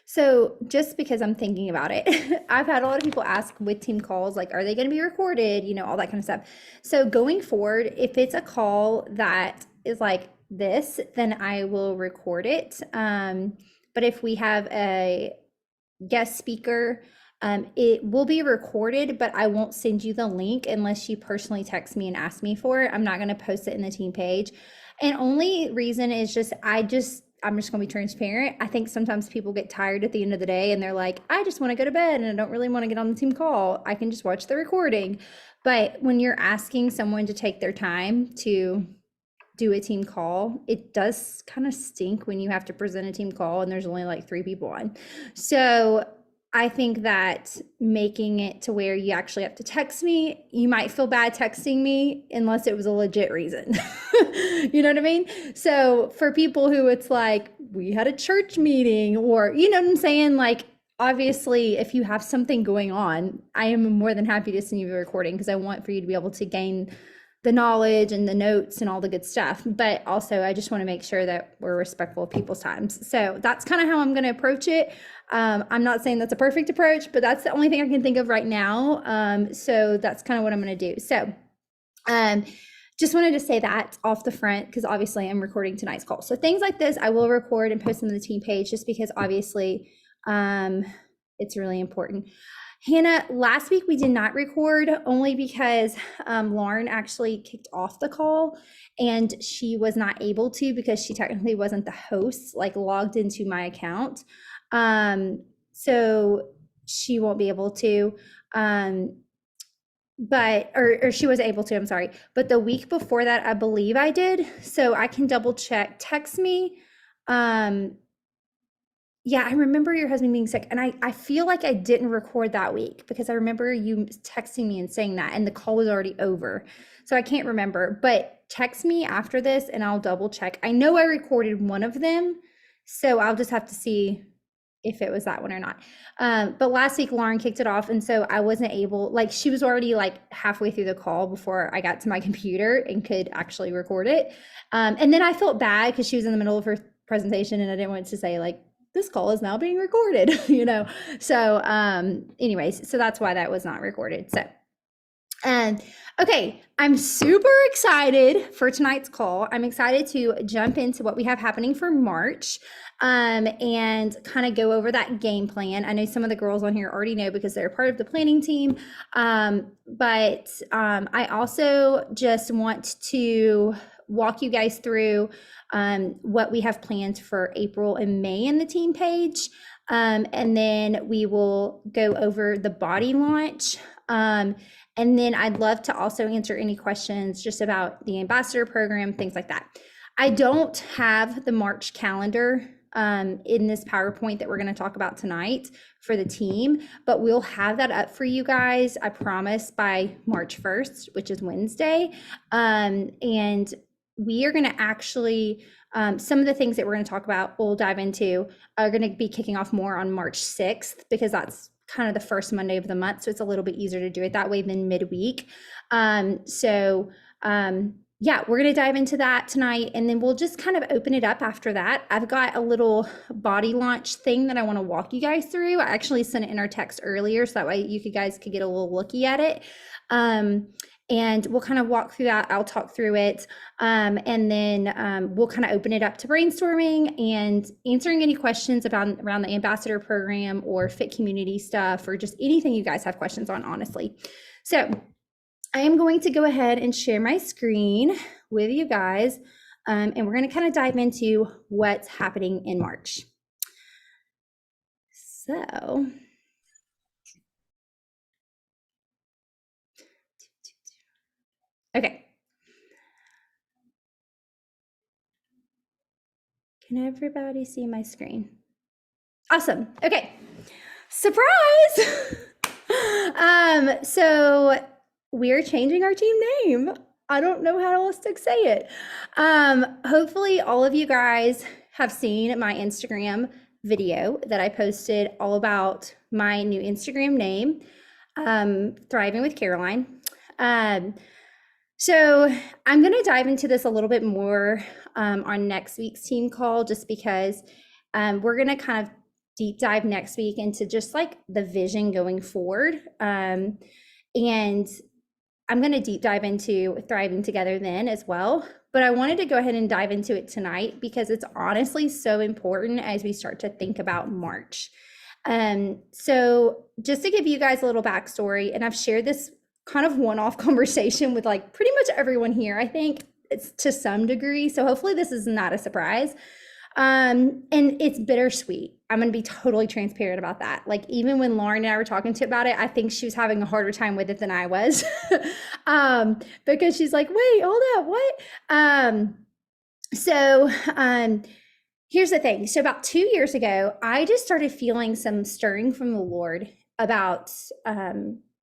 So just because I'm thinking about it, I've had a lot of people ask with team calls, like, are they going to be recorded? All that kind of stuff. So going forward, if it's a call that is like this, then I will record it. But if we have a guest speaker, it will be recorded, but I won't send you the link unless you personally text me and ask me for it. I'm not going to post it in the team page. And only reason is I'm just going to be transparent. I think sometimes people get tired at the end of the day and they're like, I just want to go to bed and I don't really want to get on the team call. I can just watch the recording. But when you're asking someone to take their time to do a team call, it does kind of stink when you have to present a team call and there's only like 3 people on. So I think that making it to where you actually have to text me, you might feel bad texting me unless it was a legit reason. You know what I mean? So for people who it's like, we had a church meeting, or you know what I'm saying? Like, obviously, if you have something going on, I am more than happy to send you a recording because I want for you to be able to gain the knowledge and the notes and all the good stuff. But also, I just want to make sure that we're respectful of people's times. So that's kind of how I'm going to approach it. I'm not saying that's a perfect approach, but that's the only thing I can think of right now. So that's kind of what I'm going to do. So just wanted to say that off the front, because obviously I'm recording tonight's call. So things like this, I will record and post them to the team page just because obviously it's really important. Hannah, last week we did not record only because Lauren actually kicked off the call and she was not able to because she technically wasn't the host, like logged into my account. So she won't be able to, but she was able to, I'm sorry. But the week before that, I believe I did. So I can double check. Text me. Yeah, I remember your husband being sick, and I feel like I didn't record that week because I remember you texting me and saying that, and the call was already over. So I can't remember, but text me after this and I'll double check. I know I recorded one of them, so I'll just have to see if it was that one or not. But last week Lauren kicked it off, and so I wasn't able, like she was already like halfway through the call before I got to my computer and could actually record it. And then I felt bad because she was in the middle of her presentation and I didn't want to say like, this call is now being recorded, you know? So anyways, so that's why that was not recorded. So okay, I'm super excited for tonight's call. I'm excited to jump into what we have happening for March and kind of go over that game plan. I know some of the girls on here already know because they're part of the planning team, but I also just want to walk you guys through what we have planned for April and May in the team page. And then we will go over the body launch. And then I'd love to also answer any questions just about the ambassador program, things like that. I don't have the March calendar in this PowerPoint that we're going to talk about tonight for the team, but we'll have that up for you guys, I promise, by March 1st, which is Wednesday. And we are going to actually, some of the things that we're going to talk about, we'll dive into, are going to be kicking off more on March 6th, because that's kind of the first Monday of the month. So it's a little bit easier to do it that way than midweek. Yeah, we're going to dive into that tonight, and then we'll just kind of open it up after that. I've got a little body launch thing that I want to walk you guys through. I actually sent it in our text earlier, so that way you guys could get a little looky at it. And we'll kind of walk through that. I'll talk through it. And then we'll kind of open it up to brainstorming and answering any questions about around the ambassador program or fit community stuff, or just anything you guys have questions on, honestly. So I am going to go ahead and share my screen with you guys. And we're going to kind of dive into what's happening in March. So okay. Can everybody see my screen? Awesome. Okay. Surprise! So we're changing our team name. I don't know how else to say it. Hopefully all of you guys have seen my Instagram video that I posted all about my new Instagram name, Thriving with Caroline. So I'm going to dive into this a little bit more on next week's team call, just because we're going to kind of deep dive next week into just like the vision going forward. And I'm going to deep dive into Thriving Together then as well. But I wanted to go ahead and dive into it tonight because it's honestly so important as we start to think about March. So just to give you guys a little backstory, and I've shared this kind of one-off conversation with like pretty much everyone here, I think it's to some degree. So hopefully this is not a surprise. And it's bittersweet. I'm going to be totally transparent about that. Like even when Lauren and I were talking to about it, I think she was having a harder time with it than I was. Because she's like, wait, hold up, what? Here's the thing. So about 2 years ago, I just started feeling some stirring from the Lord about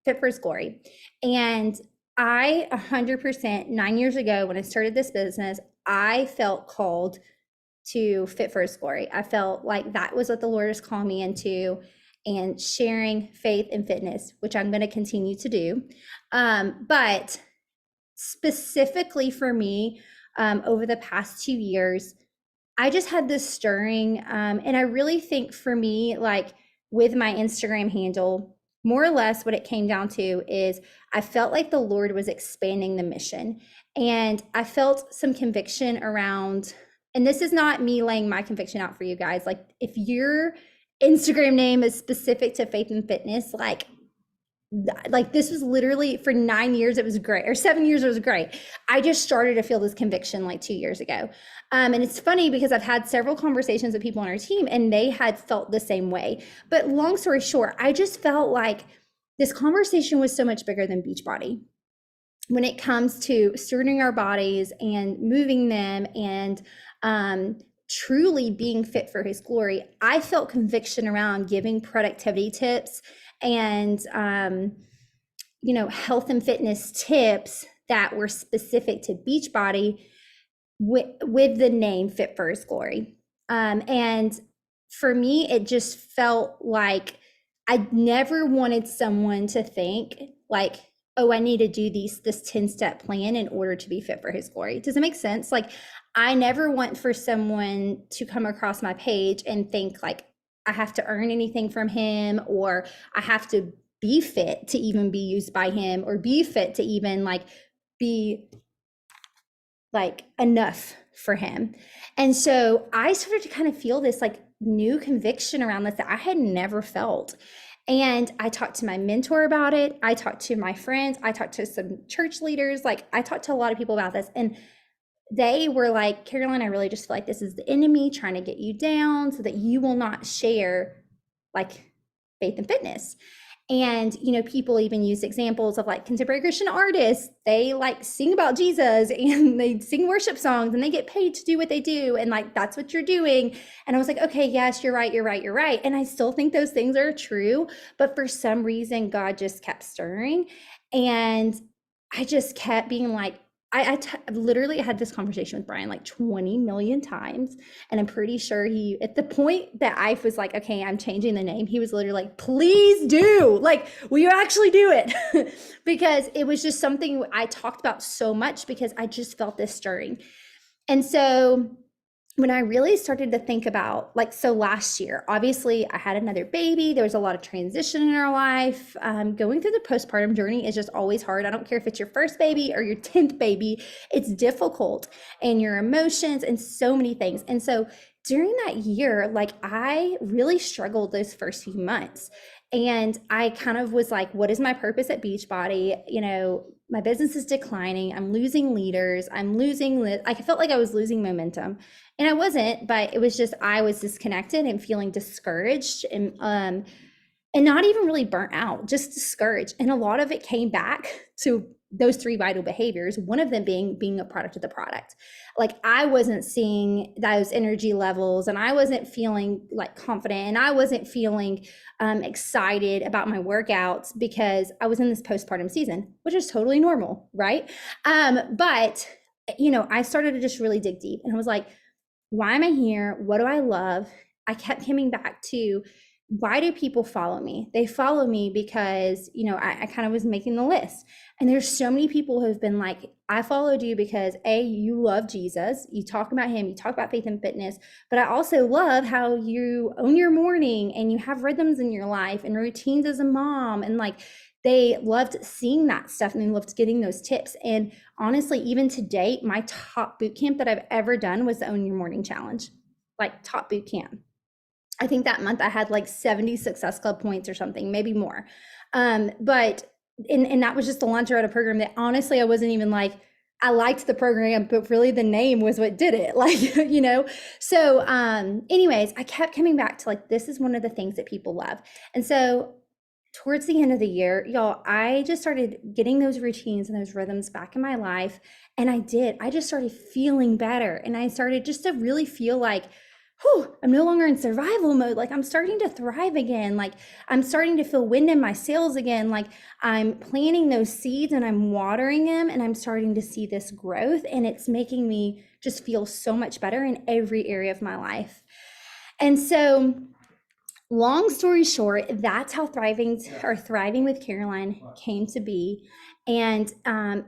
Fit for His Glory. And I 100%, 9 years ago, when I started this business, I felt called to Fit for His Glory. I felt like that was what the Lord is calling me into, and sharing faith and fitness, which I'm going to continue to do. But specifically for me, over the past 2 years, I just had this stirring. And I really think for me, like with my Instagram handle, more or less what it came down to is I felt like the Lord was expanding the mission. And I felt some conviction around, and this is not me laying my conviction out for you guys. Like if your Instagram name is specific to faith and fitness, like this was literally for 9 years, it was great, or 7 years, it was great. I just started to feel this conviction like 2 years ago. And it's funny because I've had several conversations with people on our team and they had felt the same way. But long story short, I just felt like this conversation was so much bigger than Beachbody when it comes to stewarding our bodies and moving them and truly being fit for His glory. I felt conviction around giving productivity tips and health and fitness tips that were specific to Beachbody with the name Fit for His Glory. And for me, it just felt like I never wanted someone to think like, oh, I need to do this 10-step plan in order to be fit for His glory. Does it make sense? Like, I never want for someone to come across my page and think like I have to earn anything from him, or I have to be fit to even be used by him, or be fit to even like be like enough for him. And so I started to kind of feel this like new conviction around this that I had never felt. And I talked to my mentor about it. I talked to my friends. I talked to some church leaders. Like I talked to a lot of people about this, and they were like, Caroline, I really just feel like this is the enemy trying to get you down so that you will not share like faith and fitness. And, people even use examples of like contemporary Christian artists. They like sing about Jesus and they sing worship songs and they get paid to do what they do. And like, that's what you're doing. And I was like, okay, yes, you're right. And I still think those things are true. But for some reason, God just kept stirring. And I just kept being like, I literally had this conversation with Brian like 20 million times. And I'm pretty sure at the point that I was like, okay, I'm changing the name, he was literally like, please do. Like, will you actually do it? Because it was just something I talked about so much because I just felt this stirring. And so when I really started to think about so last year, obviously I had another baby. There was a lot of transition in our life. Going through the postpartum journey is just always hard. I don't care if it's your first baby or your 10th baby, it's difficult, and your emotions and so many things. And so during that year, I really struggled those first few months. And I kind of was like, what is my purpose at Beachbody? My business is declining. I'm losing leaders. I felt like I was losing momentum. And I wasn't, but it was just, I was disconnected and feeling discouraged and not even really burnt out, just discouraged. And a lot of it came back to those 3 vital behaviors, one of them being a product of the product. Like I wasn't seeing those energy levels, and I wasn't feeling confident, and I wasn't feeling excited about my workouts because I was in this postpartum season, which is totally normal, right? But I started to just really dig deep, and I was like, why am I here? What do I love? I kept coming back to why do people follow me? They follow me because, I kind of was making the list. And there's so many people who have been like, I followed you because A, you love Jesus, you talk about him, you talk about faith and fitness, but I also love how you own your morning and you have rhythms in your life and routines as a mom. And like, they loved seeing that stuff and they loved getting those tips. And honestly, even to date, my top boot camp that I've ever done was the Own Your Morning Challenge, like top boot camp. I think that month I had like 70 Success Club points or something, maybe more. But that was just the launch out of program that honestly, I wasn't even like, I liked the program, but really the name was what did it. Like, So anyways, I kept coming back to like, this is one of the things that people love. And so towards the end of the year, y'all, I just started getting those routines and those rhythms back in my life. And I just started feeling better. And I started just to really feel like, I'm no longer in survival mode. Like I'm starting to thrive again. Like I'm starting to feel wind in my sails again. Like I'm planting those seeds and I'm watering them and I'm starting to see this growth, and it's making me just feel so much better in every area of my life. And so long story short, that's how Thriving with Caroline came to be. And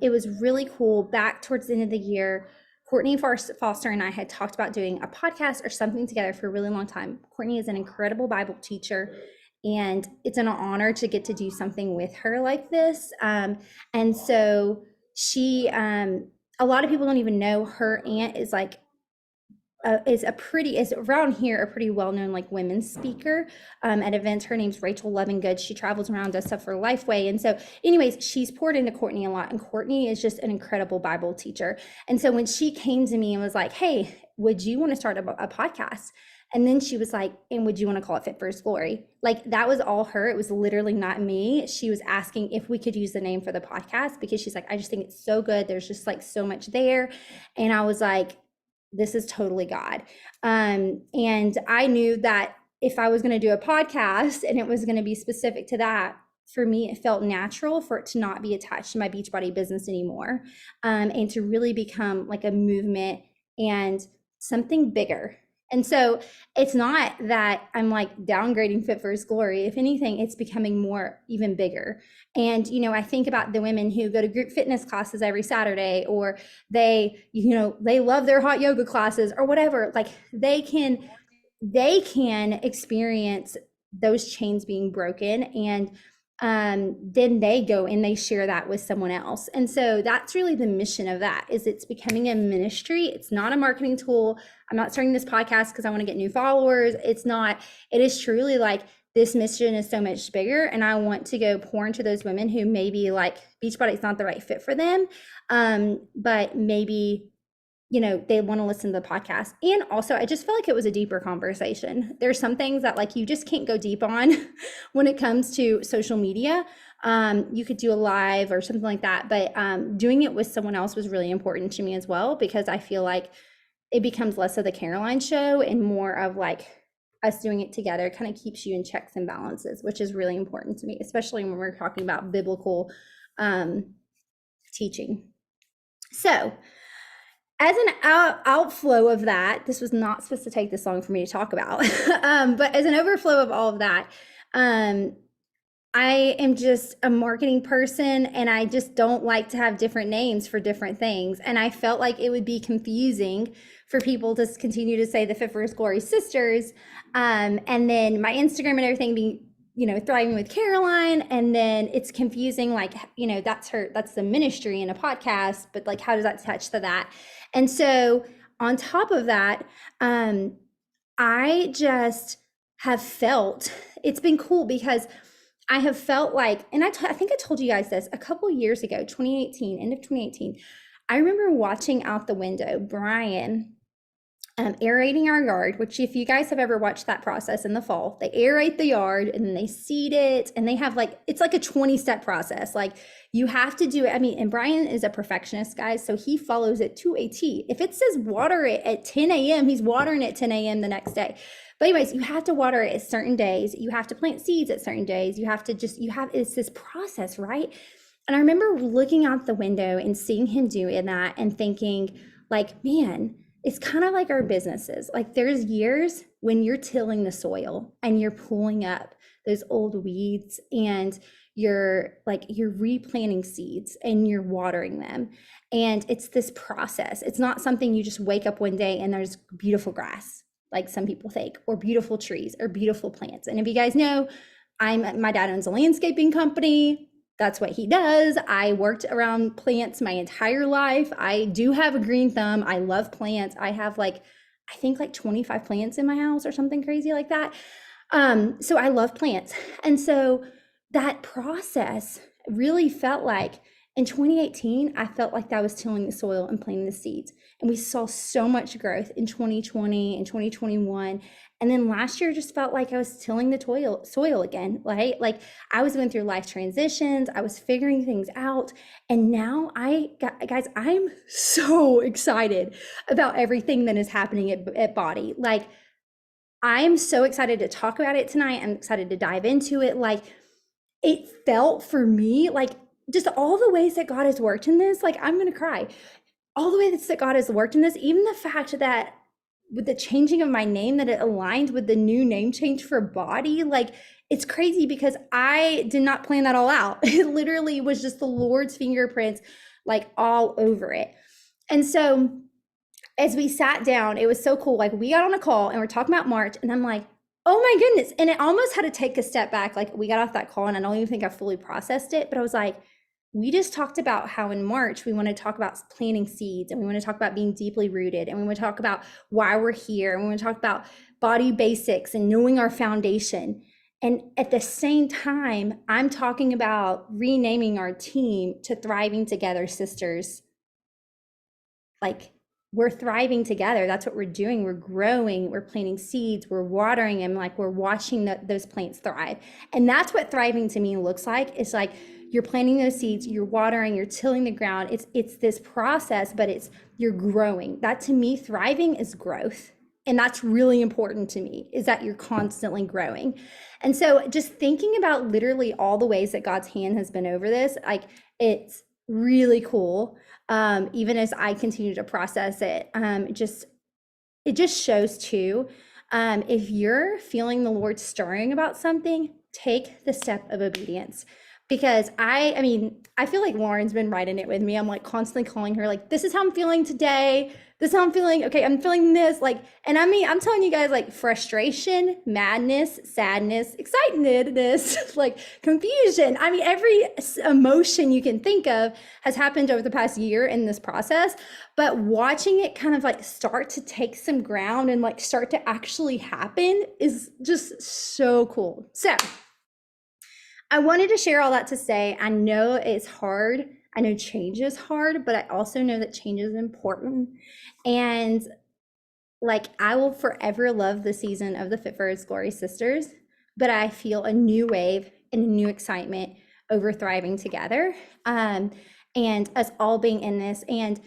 it was really cool. Back towards the end of the year, Courtney Foster and I had talked about doing a podcast or something together for a really long time. Courtney is an incredible Bible teacher, and it's an honor to get to do something with her like this. And so she, a lot of people don't even know her aunt is like, is around here a pretty well-known like women's speaker at events. Her name's Rachel Lovingood. She travels around, does stuff for Lifeway. And so anyways, she's poured into Courtney a lot, and Courtney is just an incredible Bible teacher. And so when she came to me and was like, hey, would you want to start a podcast? And then she was like, and would you want to call it Fit for His Glory? Like that was all her. It was literally not me. She was asking if we could use the name for the podcast because she's like, I just think it's so good. There's just like so much there. And I was like, this is totally God. And I knew that if I was going to do a podcast and it was going to be specific to that, for me, it felt natural for it to not be attached to my Beachbody business anymore, and to really become like a movement and something bigger. And so it's not that I'm like downgrading Fit for His Glory. If anything, it's becoming more even bigger. And, I think about the women who go to group fitness classes every Saturday, or they love their hot yoga classes or whatever. Like they can experience those chains being broken, and then they go and they share that with someone else. And so that's really the mission of that, is it's becoming a ministry. It's not a marketing tool. I'm not starting this podcast because I want to get new followers. It is truly like, this mission is so much bigger, and I want to go pour into those women who maybe like Beachbody is not the right fit for them, but maybe they want to listen to the podcast. And also, I just feel like it was a deeper conversation. There's some things that like you just can't go deep on when it comes to social media. You could do a live or something like that, but doing it with someone else was really important to me as well, because I feel like it becomes less of the Caroline show and more of like us doing it together. Kind of keeps you in checks and balances, which is really important to me, especially when we're talking about biblical teaching. So as an outflow of that, this was not supposed to take this long for me to talk about, but as an overflow of all of that, I am just a marketing person, and I just don't like to have different names for different things. And I felt like it would be confusing for people to continue to say the Fit for His Glory sisters, and then my Instagram and everything being, Thriving with Caroline. And then it's confusing, like, that's the ministry in a podcast, but like, how does that attach to that? And so on top of that, I just have felt, it's been cool because I have felt like, and I think I told you guys this a couple years ago, 2018, end of 2018, I remember watching out the window, Brian, aerating our yard, which if you guys have ever watched that process in the fall, they aerate the yard and then they seed it, and they have like, it's like a 20-step process. Like you have to do it. I mean, and Brian is a perfectionist, guys, so he follows it to a T. If it says water it at 10 a.m., he's watering it at 10 a.m. the next day. But anyways, you have to water it at certain days. You have to plant seeds at certain days. It's this process, right? And I remember looking out the window and seeing him doing that and thinking like, man, it's kind of like our businesses. Like there's years when you're tilling the soil and you're pulling up those old weeds, and you're replanting seeds and you're watering them. And it's this process. It's not something you just wake up one day and there's beautiful grass, like some people think, or beautiful trees or beautiful plants. And if you guys know, my dad owns a landscaping company. That's what he does. I worked around plants my entire life. I do have a green thumb. I love plants. I have I think 25 plants in my house or something crazy like that. So I love plants. And so that process really felt like in 2018, I felt like I was tilling the soil and planting the seeds. And we saw so much growth in 2020 and 2021. And then last year just felt like I was tilling the soil again, right? Like I was going through life transitions, I was figuring things out. And now guys, I'm so excited about everything that is happening at Body. Like I'm so excited to talk about it tonight. I'm excited to dive into it. Like it felt for me like just all the ways that God has worked in this, like I'm going to cry. All the ways that God has worked in this, even the fact that with the changing of my name, that it aligned with the new name change for Body, like it's crazy because I did not plan that all out. It literally was just the Lord's fingerprints like all over it. And so as we sat down, it was so cool. Like we got on a call and we're talking about March, and I'm like, oh my goodness. And it almost had to take a step back. Like we got off that call and I don't even think I fully processed it, but I was like, we just talked about how in March, we want to talk about planting seeds, and we want to talk about being deeply rooted, and we want to talk about why we're here, and we want to talk about body basics and knowing our foundation. And at the same time, I'm talking about renaming our team to Thriving Together Sisters. Like we're thriving together. That's what we're doing. We're growing, we're planting seeds, we're watering them, like we're watching those plants thrive. And that's what thriving to me looks like. It's like you're planting those seeds, you're watering, you're tilling the ground. It's this process, but you're growing. That to me, thriving is growth. And that's really important to me, is that you're constantly growing. And so just thinking about literally all the ways that God's hand has been over this, like it's really cool. Even as I continue to process it, it just shows too, if you're feeling the Lord stirring about something, take the step of obedience. Because I mean, I feel like Lauren's been right in it with me. I'm like constantly calling her, like, this is how I'm feeling today. This is how I'm feeling. Okay, I'm feeling this. Like, and I mean, I'm telling you guys, like frustration, madness, sadness, excitedness, like confusion. I mean, every emotion you can think of has happened over the past year in this process. But watching it kind of like start to take some ground and like start to actually happen is just so cool. So I wanted to share all that to say, I know it's hard. I know change is hard, but I also know that change is important. And like, I will forever love the season of the Fit for His Glory Sisters, but I feel a new wave and a new excitement over thriving together, and us all being in this. And,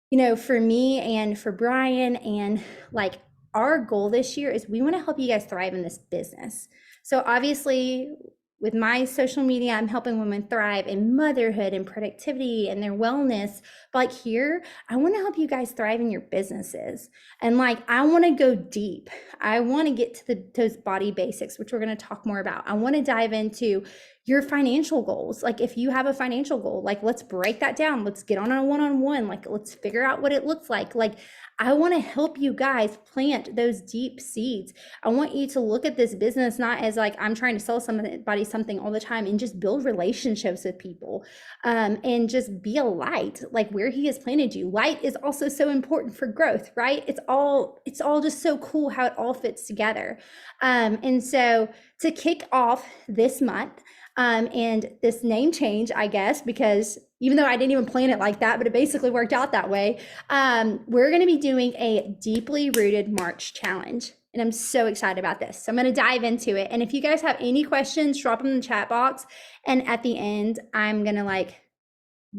you know, for me and for Brian, and like our goal this year is we want to help you guys thrive in this business. So obviously, with my social media, I'm helping women thrive in motherhood and productivity and their wellness. But like here, I want to help you guys thrive in your businesses. And like, I want to go deep. I want to get to those body basics, which we're going to talk more about. I want to dive into your financial goals. Like if you have a financial goal, like let's break that down. Let's get on a one-on-one. Like let's figure out what it looks like. Like I want to help you guys plant those deep seeds. I want you to look at this business not as like I'm trying to sell somebody something all the time, and just build relationships with people, and just be a light like where He has planted you. Light is also so important for growth, right? It's all just so cool how it all fits together. And so to kick off this month, and this name change, I guess, because even though I didn't even plan it like that, but it basically worked out that way. We're going to be doing a Deeply Rooted March challenge. And I'm so excited about this. So I'm going to dive into it. And if you guys have any questions, drop them in the chat box. And at the end, I'm going to like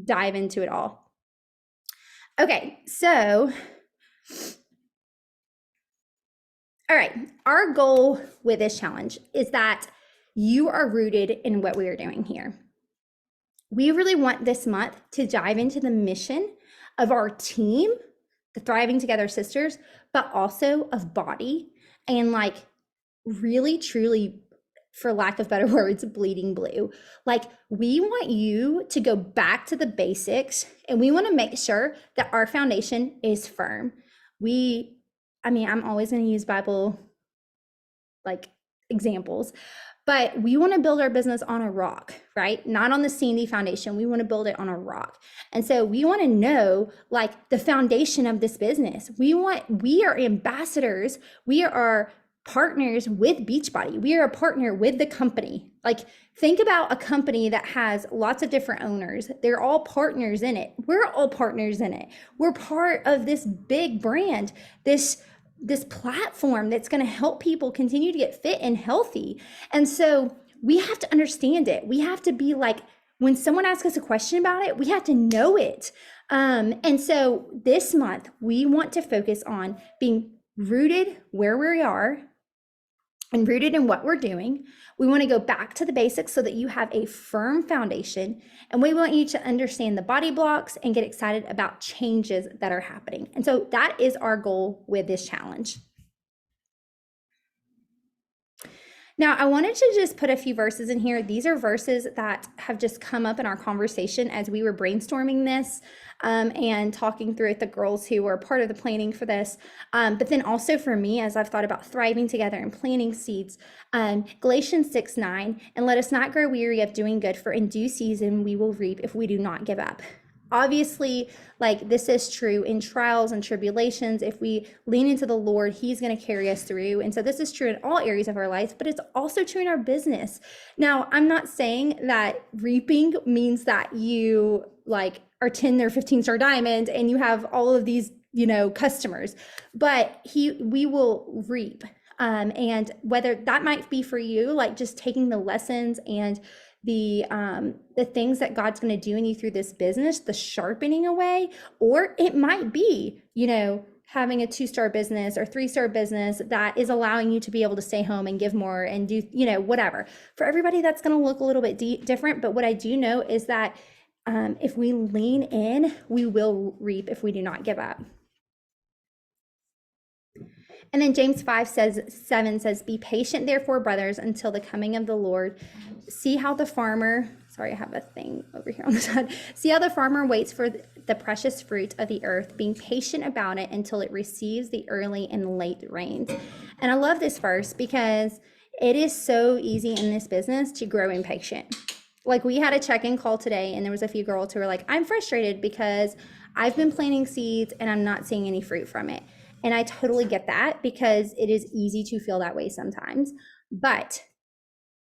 dive into it all. Okay, so, all right. Our goal with this challenge is that you are rooted in what we are doing here. We really want this month to dive into the mission of our team, the Thriving Together sisters, but also of body and like really truly, for lack of better words, bleeding blue. Like we want you to go back to the basics and we want to make sure that our foundation is firm. I'm always going to use Bible like examples, but we want to build our business on a rock, right? Not on the sandy foundation. We want to build it on a rock. And so we want to know like the foundation of this business. We are ambassadors. We are partners with Beachbody. We are a partner with the company. Like think about a company that has lots of different owners. They're all partners in it. We're all partners in it. We're part of this big brand, this platform that's going to help people continue to get fit and healthy. And so we have to understand it. We have to be like, when someone asks us a question about it, we have to know it. And so this month, we want to focus on being rooted where we are and rooted in what we're doing. We want to go back to the basics so that you have a firm foundation. And we want you to understand the body blocks and get excited about changes that are happening. And so that is our goal with this challenge. Now, I wanted to just put a few verses in here. These are verses that have just come up in our conversation as we were brainstorming this and talking through it, the girls who were part of the planning for this. But then also for me, as I've thought about thriving together and planting seeds, Galatians 6:9, and let us not grow weary of doing good, for in due season we will reap if we do not give up. Obviously, like this is true in trials and tribulations. If we lean into the Lord, he's going to carry us through. And so this is true in all areas of our life, but it's also true in our business. Now, I'm not saying that reaping means that you like are 10 or 15-star diamond and you have all of these, customers, but we will reap. And whether that might be for you, like just taking the lessons and the things that God's going to do in you through this business, the sharpening away, or it might be, having a 2-star business or 3-star business that is allowing you to be able to stay home and give more and do, whatever. For everybody, that's going to look a little bit different. But what I do know is that if we lean in, we will reap if we do not give up. And then James 5:7 says, be patient, therefore, brothers, until the coming of the Lord. See how the farmer, sorry, I have a thing over here on the side. See how the farmer waits for the precious fruit of the earth, being patient about it until it receives the early and late rains. And I love this verse because it is so easy in this business to grow impatient. Like we had a check-in call today and there was a few girls who were like, I'm frustrated because I've been planting seeds and I'm not seeing any fruit from it. And I totally get that because it is easy to feel that way sometimes. But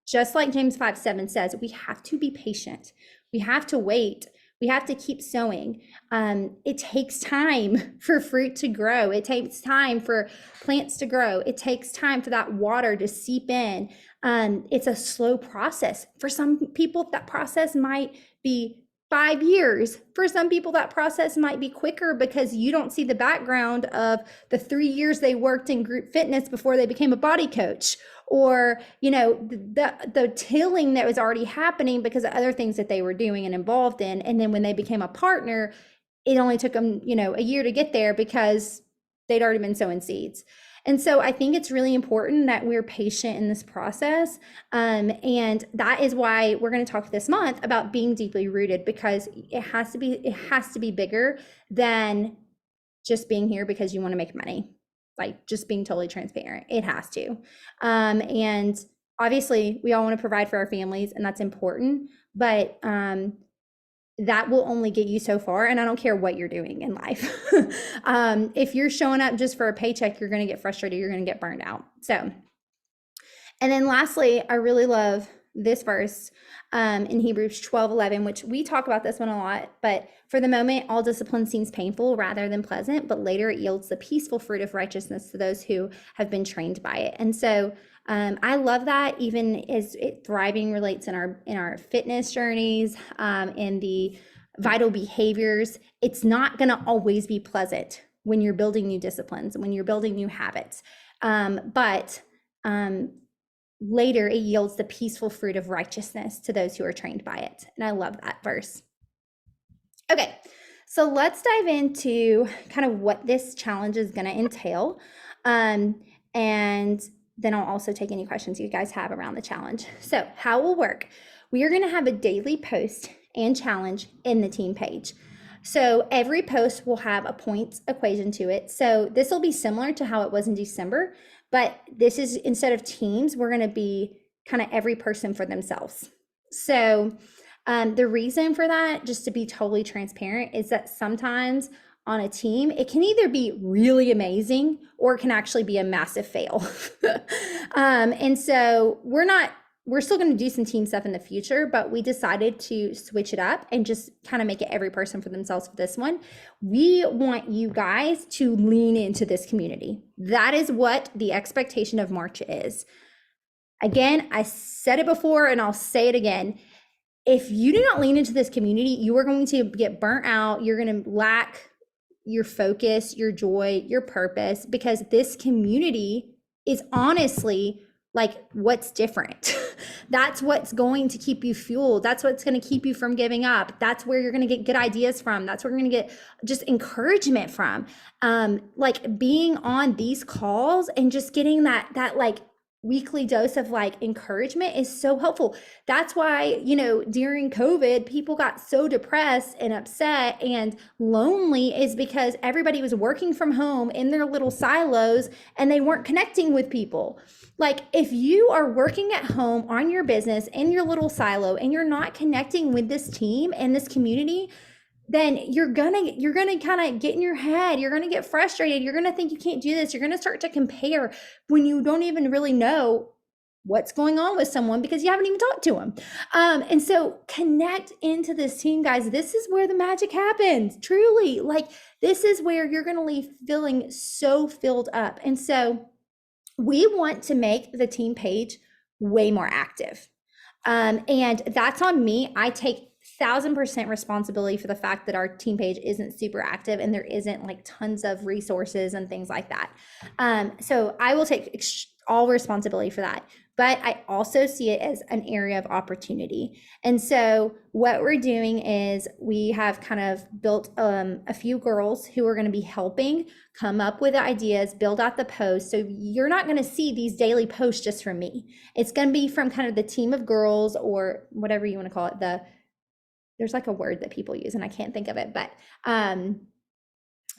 just like James 5:7 says, we have to be patient. We have to wait. We have to keep sowing. It takes time for fruit to grow. It takes time for plants to grow. It takes time for that water to seep in. It's a slow process. For some people, that process might be 5 years. For some people, that process might be quicker because you don't see the background of the 3 years they worked in group fitness before they became a body coach, or, the tilling that was already happening because of other things that they were doing and involved in. And then when they became a partner, it only took them, a year to get there because they'd already been sowing seeds. And so I think it's really important that we're patient in this process. And that is why we're going to talk this month about being deeply rooted, because it has to be bigger than just being here because you want to make money. Like just being totally transparent. It has to. And obviously we all want to provide for our families and that's important, but that will only get you so far. And I don't care what you're doing in life. If you're showing up just for a paycheck, you're going to get frustrated. You're going to get burned out. So, and then lastly, I really love this verse in Hebrews 12:11, which we talk about this one a lot, but for the moment, all discipline seems painful rather than pleasant, but later it yields the peaceful fruit of righteousness to those who have been trained by it. And so I love that, even as thriving relates in our fitness journeys, in the vital behaviors. It's not going to always be pleasant when you're building new disciplines, when you're building new habits. But later it yields the peaceful fruit of righteousness to those who are trained by it. And I love that verse. Okay, So let's dive into kind of what this challenge is going to entail. And then I'll also take any questions you guys have around the challenge. So how it will work, we are going to have a daily post and challenge in the team page. So every post will have a points equation to it. So this will be similar to how it was in December, but this is, instead of teams, we're going to be kind of every person for themselves. So the reason for that, just to be totally transparent, is that sometimes on a team, it can either be really amazing or it can actually be a massive fail. And so we're still going to do some team stuff in the future, but we decided to switch it up and just kind of make it every person for themselves for this one. We want you guys to lean into this community. That is what the expectation of March is. Again, I said it before and I'll say it again. If you do not lean into this community, you are going to get burnt out. You're going to lack your focus, your joy, your purpose, because this community is honestly like what's different. That's what's going to keep you fueled. That's what's going to keep you from giving up. That's where you're going to get good ideas from. That's where you're going to get just encouragement from. Like being on these calls and just getting that like weekly dose of like encouragement is so helpful. That's why, during COVID, people got so depressed and upset and lonely, is because everybody was working from home in their little silos and they weren't connecting with people. Like if you are working at home on your business in your little silo and you're not connecting with this team and this community, then you're gonna kind of get in your head. You're gonna get frustrated. You're gonna think you can't do this. You're gonna start to compare when you don't even really know what's going on with someone because you haven't even talked to them. And so connect into this team, guys. This is where the magic happens. Truly, like this is where you're gonna leave feeling so filled up. And so we want to make the team page way more active. And that's on me. I take 1,000% responsibility for the fact that our team page isn't super active and there isn't like tons of resources and things like that. So I will take all responsibility for that. But I also see it as an area of opportunity. And so what we're doing is we have kind of built a few girls who are going to be helping come up with ideas, build out the posts. So you're not going to see these daily posts just from me. It's going to be from kind of the team of girls, or whatever you want to call it. There's like a word that people use and I can't think of it, but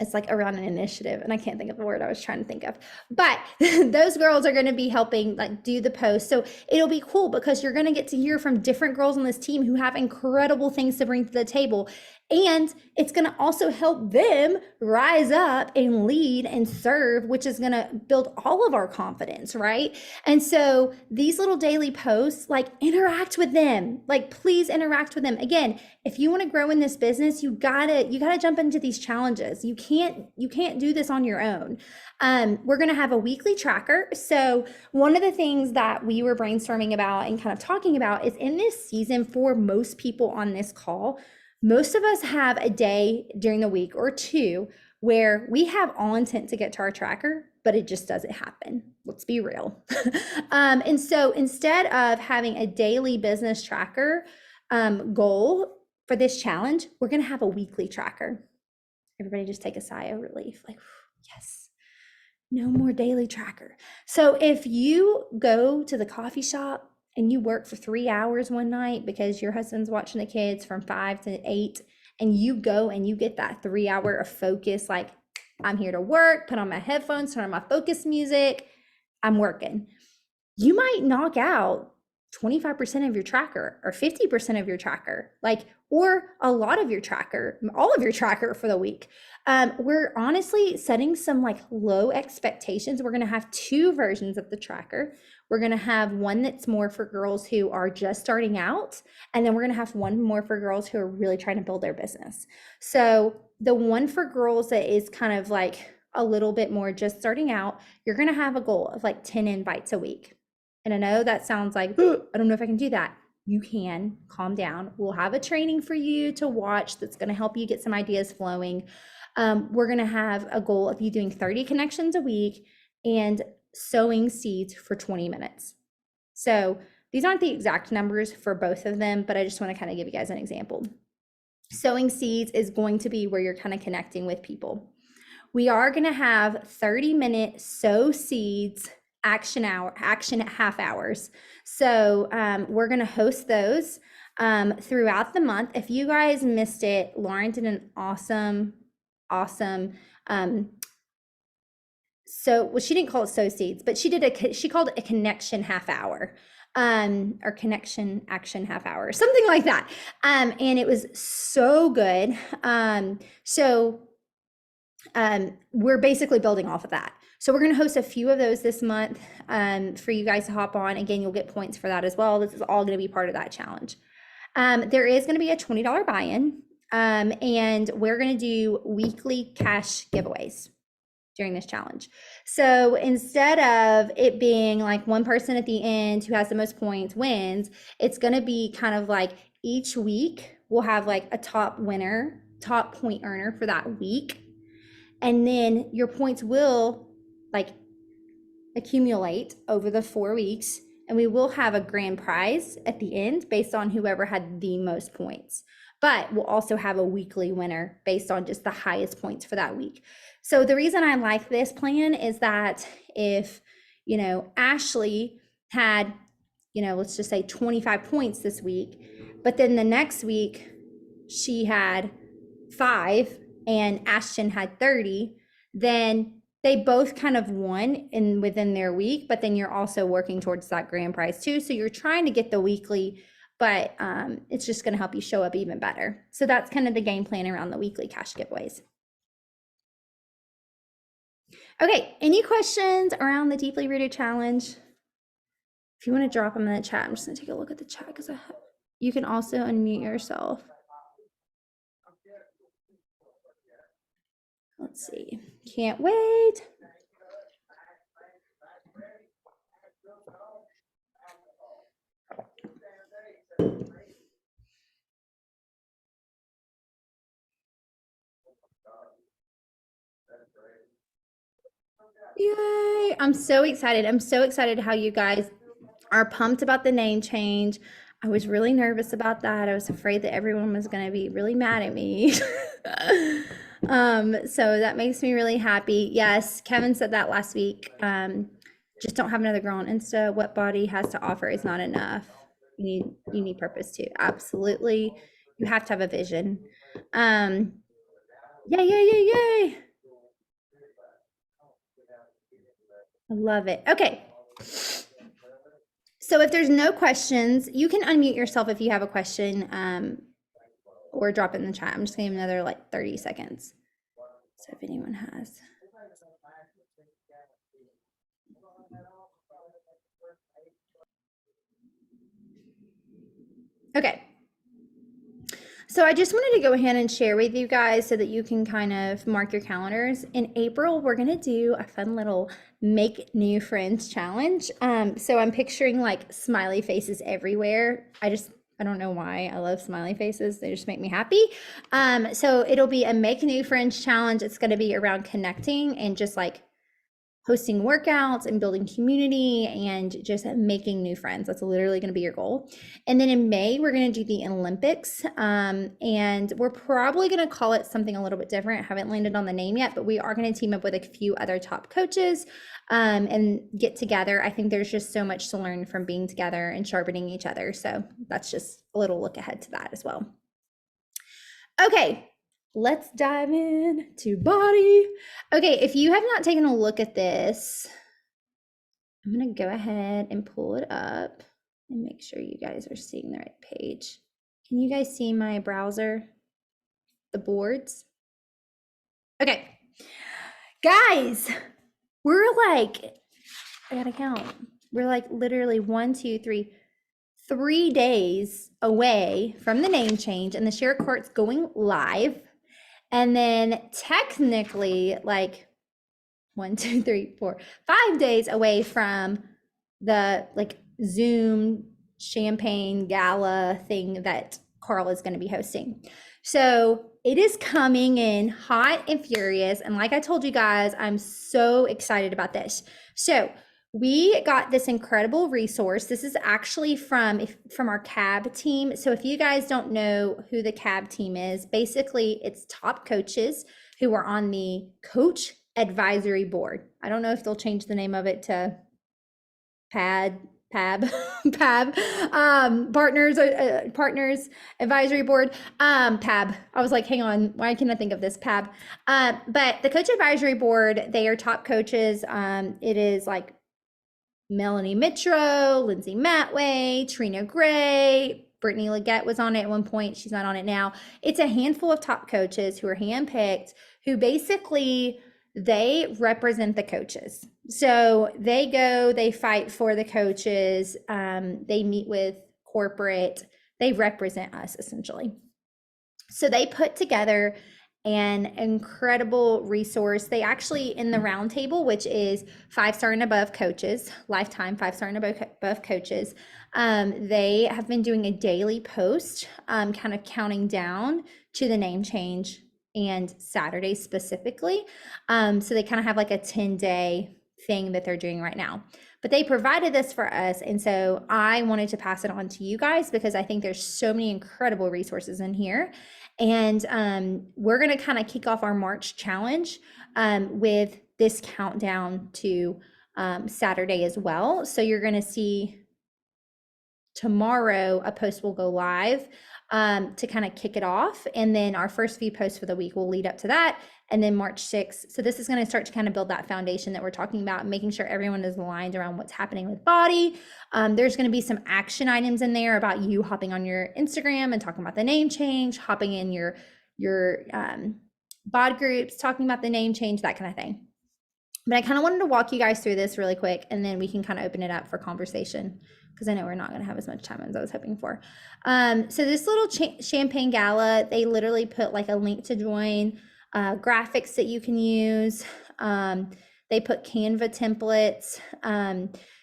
it's like around an initiative and I can't think of the word I was trying to think of, but those girls are going to be helping like do the post. So it'll be cool because you're going to get to hear from different girls on this team who have incredible things to bring to the table. And it's going to also help them rise up and lead and serve, which is going to build all of our confidence, right? And so these little daily posts, like interact with them, like please interact with them. Again, if you want to grow in this business, you gotta jump into these challenges. You can't do this on your own. We're going to have a weekly tracker. So one of the things that we were brainstorming about and kind of talking about is in this season, for most people on this call, most of us have a day during the week or two where we have all intent to get to our tracker, but it just doesn't happen. Let's be real. And so instead of having a daily business tracker goal for this challenge, we're going to have a weekly tracker. Everybody just take a sigh of relief, like, yes, no more daily tracker. So if you go to the coffee shop and you work for 3 hours one night because your husband's watching the kids from 5 to 8, and you go and you get that 3 hour of focus, like I'm here to work, put on my headphones, turn on my focus music, I'm working. You might knock out 25% of your tracker or 50% of your tracker, like, or a lot of your tracker, all of your tracker for the week. We're honestly setting some like low expectations. We're going to have 2 versions of the tracker. We're going to have one that's more for girls who are just starting out. And then we're going to have one more for girls who are really trying to build their business. So the one for girls that is kind of like a little bit more just starting out, you're going to have a goal of like 10 invites a week. And I know that sounds like, I don't know if I can do that. You can. Calm down. We'll have a training for you to watch that's going to help you get some ideas flowing. We're going to have a goal of you doing 30 connections a week and sowing seeds for 20 minutes. So these aren't the exact numbers for both of them, but I just want to kind of give you guys an example. Sowing seeds is going to be where you're kind of connecting with people. We are going to have 30-minute sow seeds action half hours. So we're going to host those throughout the month. If you guys missed it, Lauren did an awesome well, she didn't call it sow seeds, but she called it a connection half hour, or connection action half hour, something like that. And it was so good. We're basically building off of that. So we're going to host a few of those this month for you guys to hop on. Again, you'll get points for that as well. This is all going to be part of that challenge. There is going to be a $20 buy-in, and we're going to do weekly cash giveaways during this challenge. So instead of it being like one person at the end who has the most points wins, it's going to be kind of like each week we'll have like a top point earner for that week. And then your points will like accumulate over the 4 weeks, and we will have a grand prize at the end based on whoever had the most points. But we'll also have a weekly winner based on just the highest points for that week. So the reason I like this plan is that if, Ashley had, let's just say 25 points this week, but then the next week she had 5 and Ashton had 30, then they both kind of won within their week, but then you're also working towards that grand prize too. So you're trying to get the weekly, but it's just going to help you show up even better. So that's kind of the game plan around the weekly cash giveaways. Okay, any questions around the Deeply Rooted Challenge? If you want to drop them in the chat, I'm just going to take a look at the chat because you can also unmute yourself. Let's see. Can't wait. Yay. I'm so excited. I'm so excited how you guys are pumped about the name change. I was really nervous about that. I was afraid that everyone was going to be really mad at me. So that makes me really happy. Yes, Kevin said that last week. Just don't have another girl on Insta. What Body has to offer is not enough. You need purpose too. Absolutely. You have to have a vision. Yay. I love it. Okay. So if there's no questions, you can unmute yourself if you have a question, or drop it in the chat. I'm just gonna give another like 30 seconds. So if anyone has. Okay. So I just wanted to go ahead and share with you guys so that you can kind of mark your calendars. In April, we're going to do a fun little make new friends challenge. So I'm picturing like smiley faces everywhere. I don't know why I love smiley faces. They just make me happy. So it'll be a make new friends challenge. It's going to be around connecting and just like hosting workouts and building community and just making new friends. That's literally going to be your goal. And then in May, we're going to do the Olympics. And we're probably going to call it something a little bit different. I haven't landed on the name yet, but we are going to team up with a few other top coaches and get together. I think there's just so much to learn from being together and sharpening each other. So that's just a little look ahead to that as well. Okay. Let's dive in to body. Okay, if you have not taken a look at this, I'm going to go ahead and pull it up and make sure you guys are seeing the right page. Can you guys see my browser? The boards? Okay. Guys, we're like, I gotta count. We're like literally 3 days away from the name change, and the share court's going live. And then technically like 5 days away from the like Zoom champagne gala thing that Carl is going to be hosting. So it is coming in hot and furious. And like I told you guys, I'm so excited about this. So We got this incredible resource. This is actually from our CAB team. So if you guys don't know who the CAB team is, basically it's top coaches who are on the Coach Advisory Board. I don't know if they'll change the name of it to PAB, partners advisory board, PAB. I was like, hang on, why can't I think of this? PAB. But the Coach Advisory Board, they are top coaches. It is like Melanie Mitro, Lindsay Matway, Trina Gray, Brittany Leggett was on it at one point. She's not on it now. It's a handful of top coaches who are handpicked, who basically they represent the coaches. So they go, they fight for the coaches. They meet with corporate. They represent us essentially. So they put together an incredible resource. They actually, in the roundtable, which is 5-star and above coaches, lifetime 5-star and above coaches, they have been doing a daily post, kind of counting down to the name change and Saturday specifically. So they kind of have like a 10-day thing that they're doing right now. But they provided this for us. And so I wanted to pass it on to you guys because I think there's so many incredible resources in here. And we're going to kind of kick off our March challenge with this countdown to Saturday as well. So you're going to see tomorrow a post will go live to kind of kick it off. And then our first few posts for the week will lead up to that. And then March 6th. So this is going to start to kind of build that foundation that we're talking about, making sure everyone is aligned around what's happening with body. There's going to be some action items in there about you hopping on your Instagram and talking about the name change, hopping in your bod groups, talking about the name change, that kind of thing. But I kind of wanted to walk you guys through this really quick, and then we can kind of open it up for conversation because I know we're not going to have as much time as I was hoping for. So this little champagne gala, they literally put like a link to join, graphics that you can use. They put Canva templates.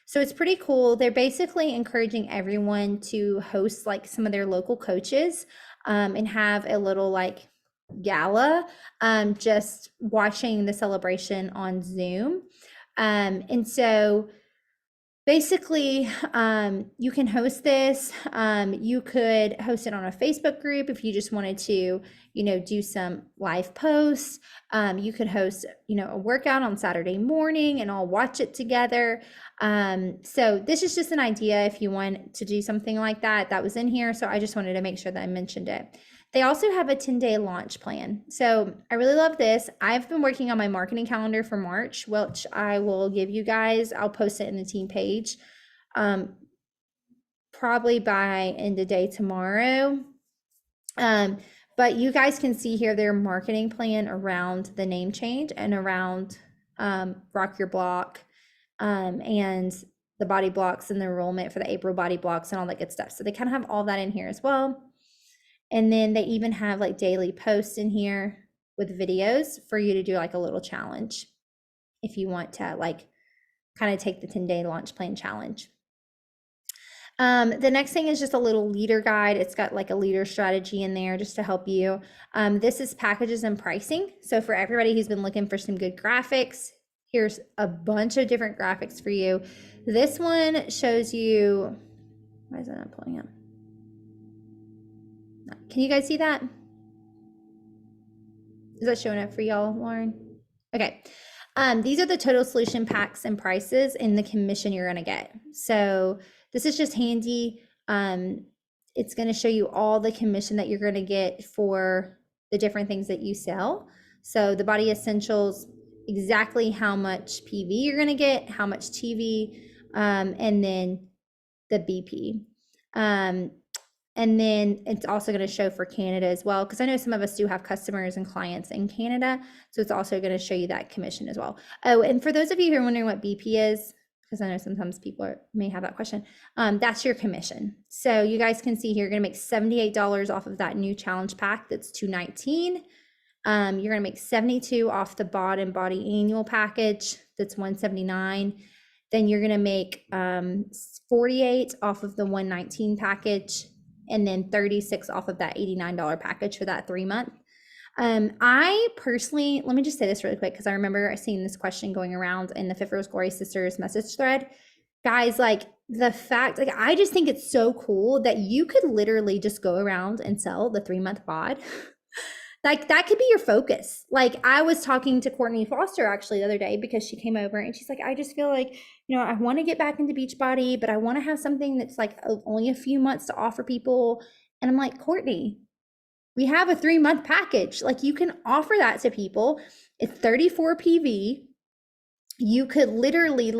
So it's pretty cool. They're basically encouraging everyone to host like some of their local coaches and have a little like gala, just watching the celebration on Zoom. And so basically, you can host this. You could host it on a Facebook group if you just wanted to, do some live posts. You could host, a workout on Saturday morning and all watch it together. So this is just an idea if you want to do something like that. That was in here. So I just wanted to make sure that I mentioned it. They also have a 10-day launch plan. So I really love this. I've been working on my marketing calendar for March, which I will give you guys. I'll post it in the team page probably by end of day tomorrow. But you guys can see here their marketing plan around the name change and around Rock Your Block and the body blocks and the enrollment for the April body blocks and all that good stuff. So they kind of have all that in here as well. And then they even have like daily posts in here with videos for you to do like a little challenge if you want to like kind of take the 10-day launch plan challenge. The next thing is just a little leader guide. It's got like a leader strategy in there just to help you. This is packages and pricing. So for everybody who's been looking for some good graphics, here's a bunch of different graphics for you. This one shows you, why is that not pulling up? Can you guys see that? Is that showing up for y'all, Lauren? Okay. These are the total solution packs and prices and the commission you're going to get. So this is just handy. It's going to show you all the commission that you're going to get for the different things that you sell. So the Body Essentials, exactly how much PV you're going to get, how much TV, and then the BP. And then it's also going to show for Canada as well, because I know some of us do have customers and clients in Canada. So it's also going to show you that commission as well. Oh, and for those of you who are wondering what BP is, because I know sometimes people may have that question, that's your commission. So you guys can see here, you're going to make $78 off of that new challenge pack. That's $219. You're going to make $72 off the Bod and Body annual package. That's $179. Then you're going to make $48 off of the $119 package. And then $36 off of that $89 package for that 3 month. I personally, let me just say this really quick because I remember seeing this question going around in the Fit for Glory Sisters message thread. Guys, like the fact, like I just think it's so cool that you could literally just go around and sell the 3-month pod. Like that could be your focus. Like I was talking to Courtney Foster actually the other day because she came over and she's like, I just feel like, I want to get back into Beachbody, but I want to have something that's like only a few months to offer people. And I'm like, Courtney, we have a 3-month package. Like you can offer that to people. It's 34 PV. You could literally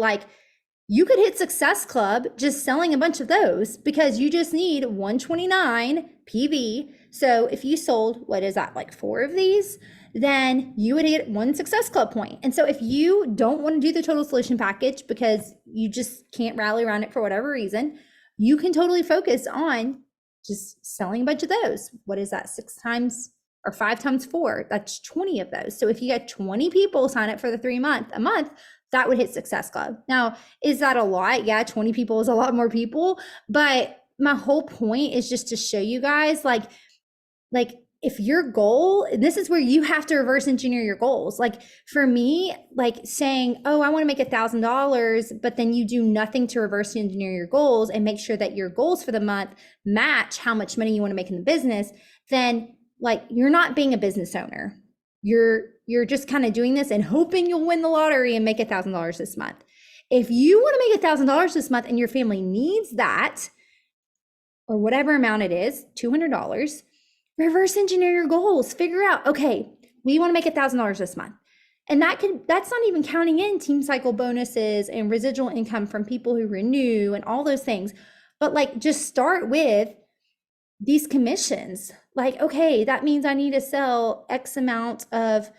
you could hit Success Club just selling a bunch of those because you just need 129 PV. So if you sold, what is that, like 4 of these, then you would get 1 Success Club point. And so if you don't want to do the total solution package because you just can't rally around it for whatever reason, you can totally focus on just selling a bunch of those. What is that, 6 times or 5 times 4? That's 20 of those. So if you get 20 people sign up for the 3-month, a month, that would hit Success Club. Now, is that a lot? Yeah, 20 people is a lot more people. But my whole point is just to show you guys, like if your goal, and this is where you have to reverse engineer your goals. Like for me, like saying, oh, I want to make $1,000, but then you do nothing to reverse engineer your goals and make sure that your goals for the month match how much money you want to make in the business, then like you're not being a business owner. You're just kind of doing this and hoping you'll win the lottery and make $1,000 this month. If you want to make $1,000 this month and your family needs that, or whatever amount it is, $200, reverse engineer your goals. Figure out, okay, we want to make $1,000 this month. And that's not even counting in team cycle bonuses and residual income from people who renew and all those things. But like just start with these commissions. Like, okay, that means I need to sell X amount of,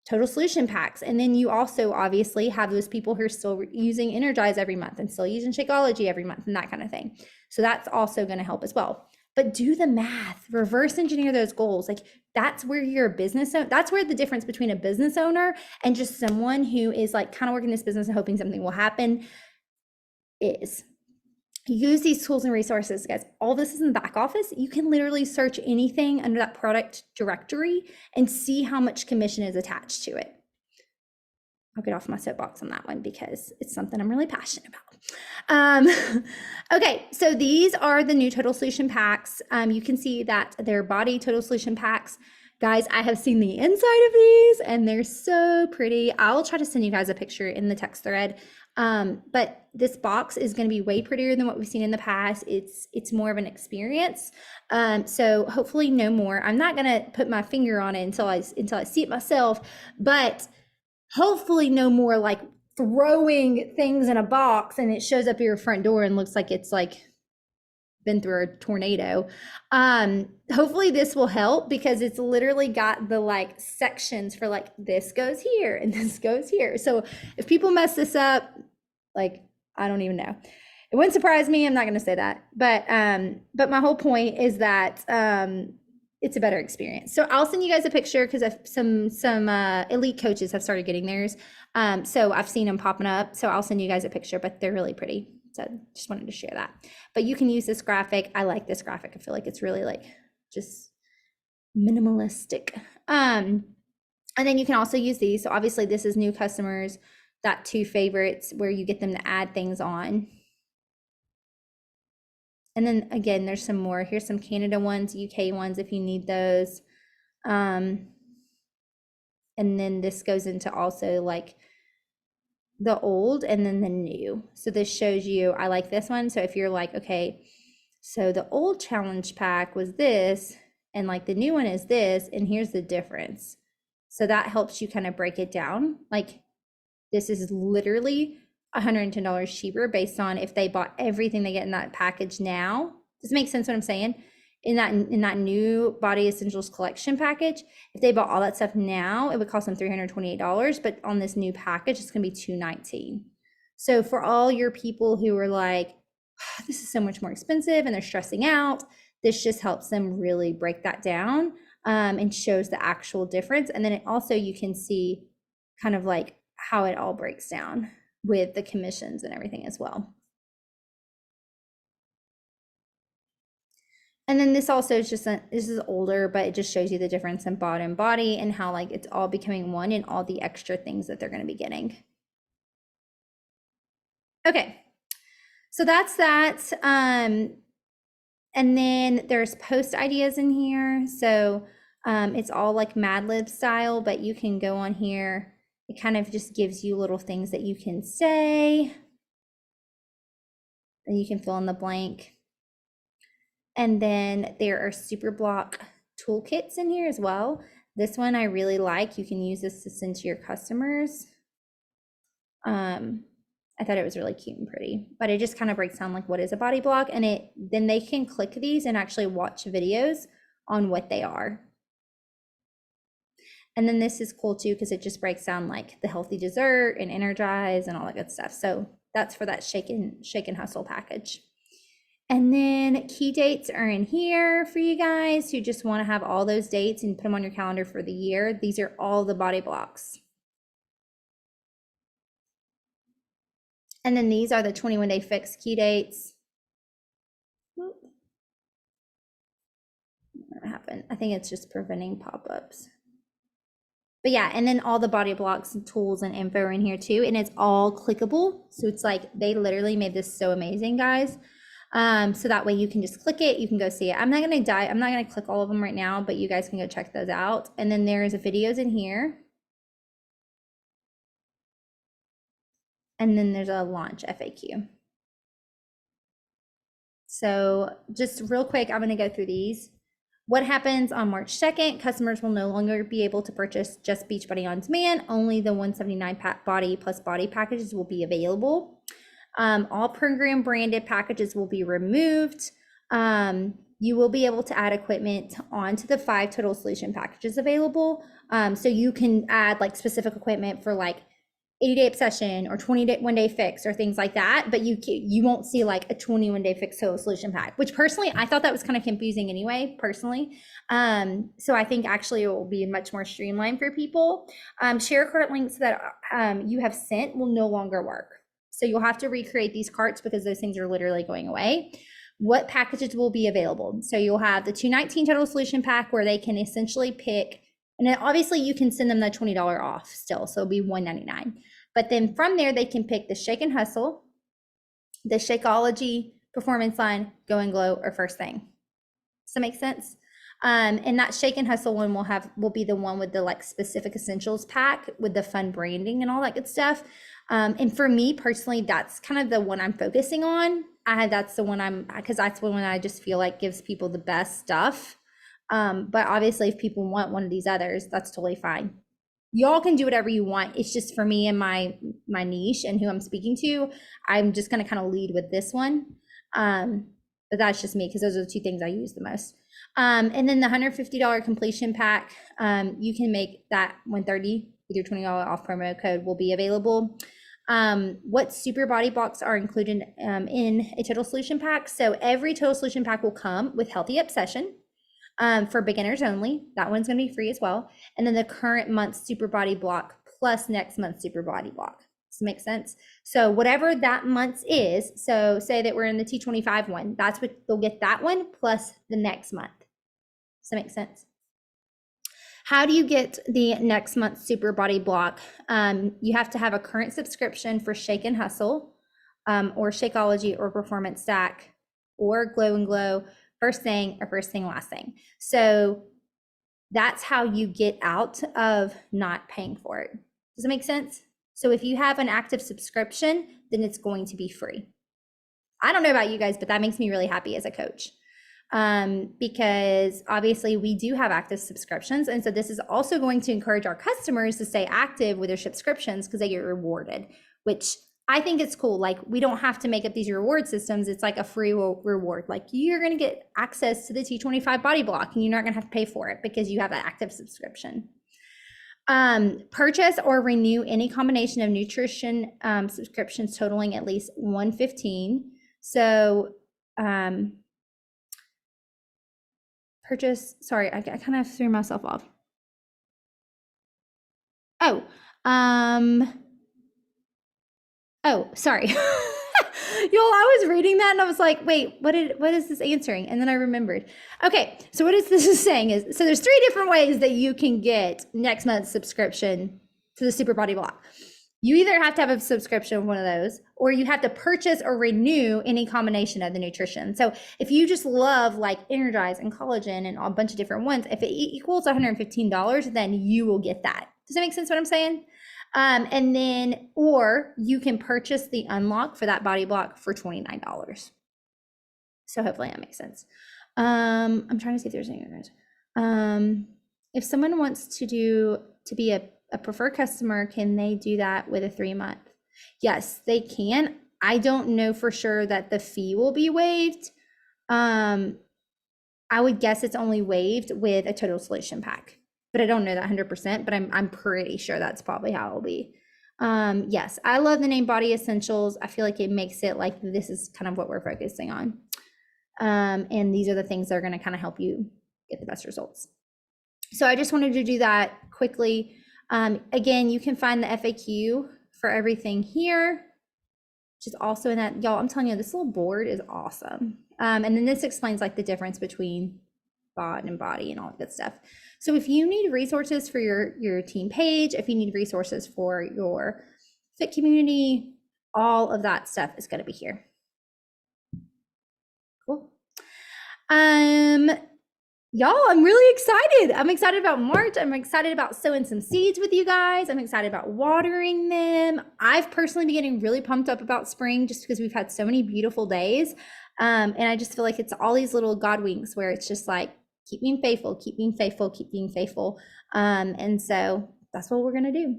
total solution packs. And then you also obviously have those people who are still using Energize every month and still using Shakeology every month and that kind of thing. So that's also going to help as well. But do the math, reverse engineer those goals. Like that's where you're a business owner. That's where the difference between a business owner and just someone who is like kind of working this business and hoping something will happen is. Use these tools and resources, guys. All this is in the back office. You can literally search anything under that product directory and see how much commission is attached to it. I'll get off my soapbox on that one because it's something I'm really passionate about. Okay, so these are the new total solution packs. You can see that they're body total solution packs. Guys, I have seen the inside of these and they're so pretty. I'll try to send you guys a picture in the text thread. But this box is going to be way prettier than what we've seen in the past. It's more of an experience. So hopefully no more. I'm not going to put my finger on it until I see it myself, but hopefully no more like throwing things in a box and it shows up at your front door and looks like it's like been through a tornado. Hopefully this will help because it's literally got the like sections for like this goes here and this goes here. So if people mess this up, like I don't even know. It wouldn't surprise me. I'm not going to say that, but my whole point is that it's a better experience. So I'll send you guys a picture because some elite coaches have started getting theirs. So I've seen them popping up. So I'll send you guys a picture, but they're really pretty. So just wanted to share that. But you can use this graphic. I like this graphic. I feel like it's really like just minimalistic. And then you can also use these. So obviously this is new customers, that 2 favorites where you get them to add things on. And then again, there's some more. Here's some Canada ones, UK ones if you need those. And then this goes into also like the old and then the new. So this shows you, I like this one. So if you're like, okay, so the old challenge pack was this, and like the new one is this, and here's the difference. So that helps you kind of break it down. Like this is literally $110 cheaper based on if they bought everything they get in that package now. Does it make sense what I'm saying? In that new Body Essentials collection package, if they bought all that stuff now, it would cost them $328, but on this new package, it's gonna be $219. So for all your people who are like, oh, this is so much more expensive and they're stressing out, this just helps them really break that down and shows the actual difference. And then it also, you can see kind of like how it all breaks down with the commissions and everything as well. And then this also is just, this is older, but it just shows you the difference in bod and body and how like it's all becoming one and all the extra things that they're going to be getting. Okay, so that's that. And then there's post ideas in here. So it's all like Mad Lib style, but you can go on here. It kind of just gives you little things that you can say. And you can fill in the blank. And then there are Superblock toolkits in here as well. This one I really like. You can use this to send to your customers. I thought it was really cute and pretty, but it just kind of breaks down like what is a body block, and then they can click these and actually watch videos on what they are. And then this is cool too, because it just breaks down like the healthy dessert and energize and all that good stuff. So that's for that shake and hustle package. And then key dates are in here for you guys who just want to have all those dates and put them on your calendar for the year. These are all the body blocks. And then these are the 21-day fix key dates. What happened? I think it's just preventing pop-ups. But yeah, and then all the body blocks and tools and info are in here too, and it's all clickable. So it's like they literally made this so amazing, guys. So that way you can just click it, you can go see it. I'm not gonna click all of them right now, but you guys can go check those out. And then there's videos in here. And then there's a launch FAQ. So just real quick, I'm gonna go through these. What happens on March 2nd? Customers will no longer be able to purchase just Beachbody On Demand. Only the 179 body plus body packages will be available. All program branded packages will be removed. You will be able to add equipment onto the 5 total solution packages available. So you can add like specific equipment for like 80-day obsession or 21-day fix or things like that, but you won't see like a 21-day fix total solution pack, which personally I thought that was kind of confusing anyway, personally. So I think actually it will be much more streamlined for people. Share cart links that you have sent will no longer work. So you'll have to recreate these carts because those things are literally going away. What packages will be available? So you'll have the 219 total solution pack where they can essentially pick, and then obviously you can send them the $20 off still, so it'll be $199. But then from there, they can pick the Shake and Hustle, the Shakeology, Performance Line, Go and Glow, or First Thing. Does that make sense? And that Shake and Hustle one will be the one with the like specific essentials pack with the fun branding and all that good stuff. And for me personally, that's kind of the one I'm focusing on. That's the one because that's the one I just feel like gives people the best stuff. But obviously if people want one of these others, that's totally fine. Y'all can do whatever you want. It's just for me and my niche and who I'm speaking to, I'm just going to kind of lead with this one. But that's just me because those are the 2 things I use the most. And then the $150 completion pack, you can make that $130 with your $20 off promo code will be available. What super body blocks are included in a total solution pack? So every total solution pack will come with Healthy Obsession. For beginners only, that one's going to be free as well. And then the current month's super body block plus next month's super body block. Does that make sense? So whatever that month's is, so say that we're in the T25 one, that's what they'll get, that one plus the next month. Does that make sense? How do you get the next month's super body block? You have to have a current subscription for Shake and Hustle, or Shakeology, or Performance Stack, or Glow and Glow, First Thing, or First Thing Last Thing. So that's how you get out of not paying for it. Does it make sense? So if you have an active subscription, then it's going to be free. I don't know about you guys, but that makes me really happy as a coach. Because obviously we do have active subscriptions. And so this is also going to encourage our customers to stay active with their subscriptions because they get rewarded, which I think it's cool. Like we don't have to make up these reward systems. It's like a free reward. Like you're going to get access to the T25 body block and you're not going to have to pay for it because you have an active subscription. Purchase or renew any combination of nutrition subscriptions totaling at least $115. So purchase, sorry, I kind of threw myself off. Oh, sorry. I was reading that and I was like, wait, what is this answering? And then I remembered. Okay, so what is this is saying is, so there's 3 different ways that you can get next month's subscription to the Super Body Block. You either have to have a subscription of one of those, or you have to purchase or renew any combination of the nutrition. So if you just love like Energize and collagen and a bunch of different ones, if it equals $115, then you will get that. Does that make sense what I'm saying? And then, or you can purchase the unlock for that body block for $29. So hopefully that makes sense. I'm trying to see if there's any others. If someone wants to be a preferred customer, can they do that with a 3-month? Yes, they can. I don't know for sure that the fee will be waived. I would guess it's only waived with a total solution pack, but I don't know that 100%, but I'm pretty sure that's probably how it'll be. Yes, I love the name Body Essentials. I feel like it makes it like this is kind of what we're focusing on. And these are the things that are going to kind of help you get the best results. So I just wanted to do that quickly. Again, you can find the FAQ for everything here, which is also in that, y'all, I'm telling you, this little board is awesome. And then this explains like the difference between bod and body and all that good stuff. So if you need resources for your team page, if you need resources for your fit community, all of that stuff is going to be here. Cool. Y'all, I'm really excited. I'm excited about March. I'm excited about sowing some seeds with you guys. I'm excited about watering them. I've personally been getting really pumped up about spring just because we've had so many beautiful days. And I just feel like it's all these little God winks where it's just like, keep being faithful, keep being faithful, keep being faithful. And so that's what we're going to do.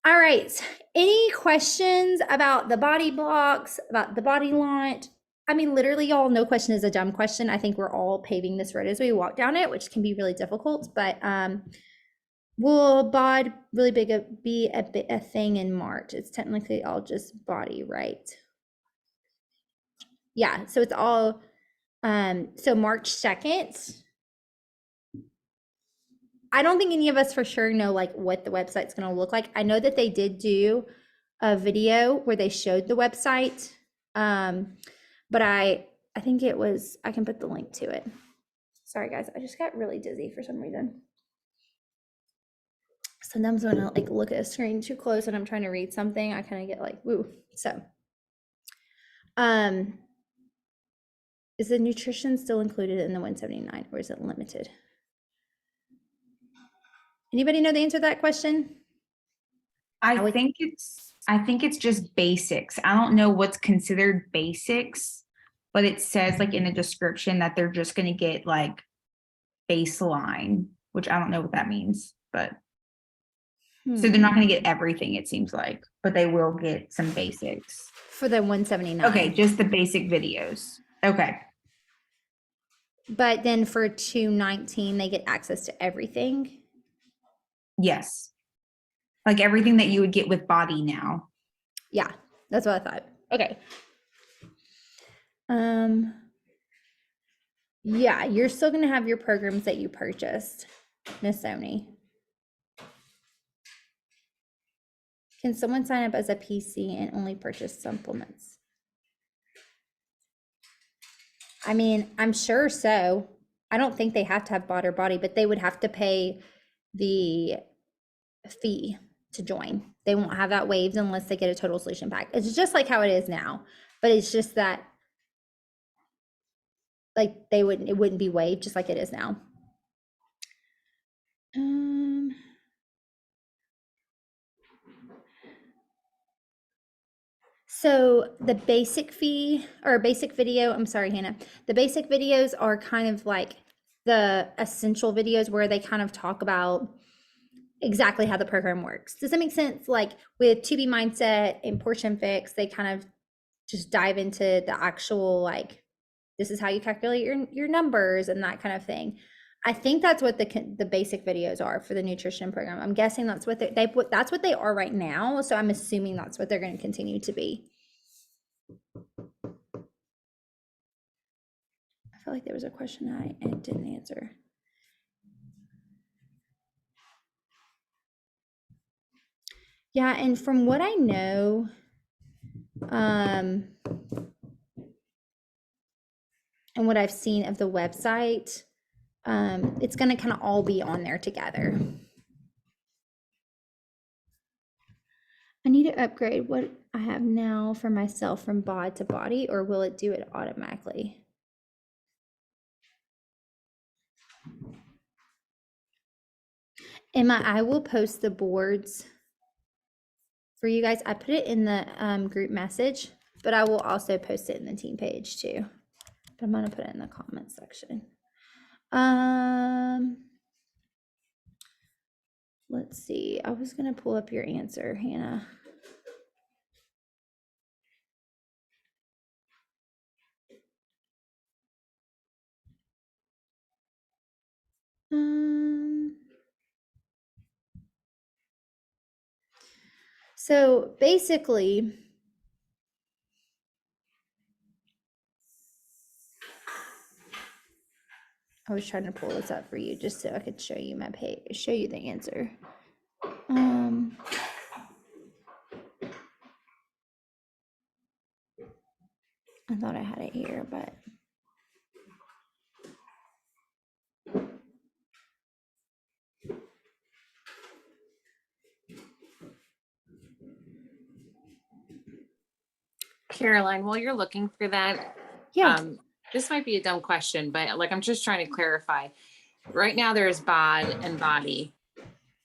All right. Any questions about the body blocks, about the body launch? I mean, literally, y'all, no question is a dumb question. I think we're all paving this road as we walk down it, which can be really difficult. But will bod really be a thing in March? It's technically all just body, right? Yeah, so it's all, so March 2nd. I don't think any of us for sure know like what the website's going to look like. I know that they did do a video where they showed the website. But I think it was, I can put the link to it. Sorry guys, I just got really dizzy for some reason. Sometimes when I like look at a screen too close and I'm trying to read something, I kind of get like, woo. So, is the nutrition still included in the 179 or is it limited? Anybody know the answer to that question? I think it's just basics. I don't know what's considered basics, but it says like in the description that they're just going to get like baseline, which I don't know what that means, but so they're not going to get everything, it seems like, but they will get some basics. For the 179. Okay, just the basic videos. Okay. But then for 219, they get access to everything. Yes. Like everything that you would get with body now. Yeah, that's what I thought. Okay. Yeah, you're still going to have your programs that you purchased, Miss Sony. Can someone sign up as a PC and only purchase supplements? I mean, I'm sure so. I don't think they have to have bod or body, but they would have to pay the fee to join. They won't have that waived unless they get a total solution pack. It's just like how it is now, but it's just that like it wouldn't be waived just like it is now. So the basic fee or basic video, I'm sorry, Hannah, the basic videos are kind of like the essential videos where they kind of talk about exactly how the program works. Does that make sense? Like with 2B Mindset and Portion Fix, they kind of just dive into the actual, like, this is how you calculate your numbers and that kind of thing. I think that's what the basic videos are for the nutrition program. I'm guessing that's what that's what they are right now. So I'm assuming that's what they're going to continue to be. I feel like there was a question I didn't answer. Yeah, and from what I know, and what I've seen of the website, it's going to kind of all be on there together. I need to upgrade what I have now for myself from bod to body, or will it do it automatically? Emma, I will post the boards for you guys. I put it in the group message, but I will also post it in the team page too. But I'm gonna put it in the comments section. Let's see. I was gonna pull up your answer, Hannah. So basically, I was trying to pull this up for you just so I could show you my page, show you the answer. I thought I had it here, but Caroline, while you're looking for that, yeah. This might be a dumb question, but like, I'm just trying to clarify. Right now there's bod and body,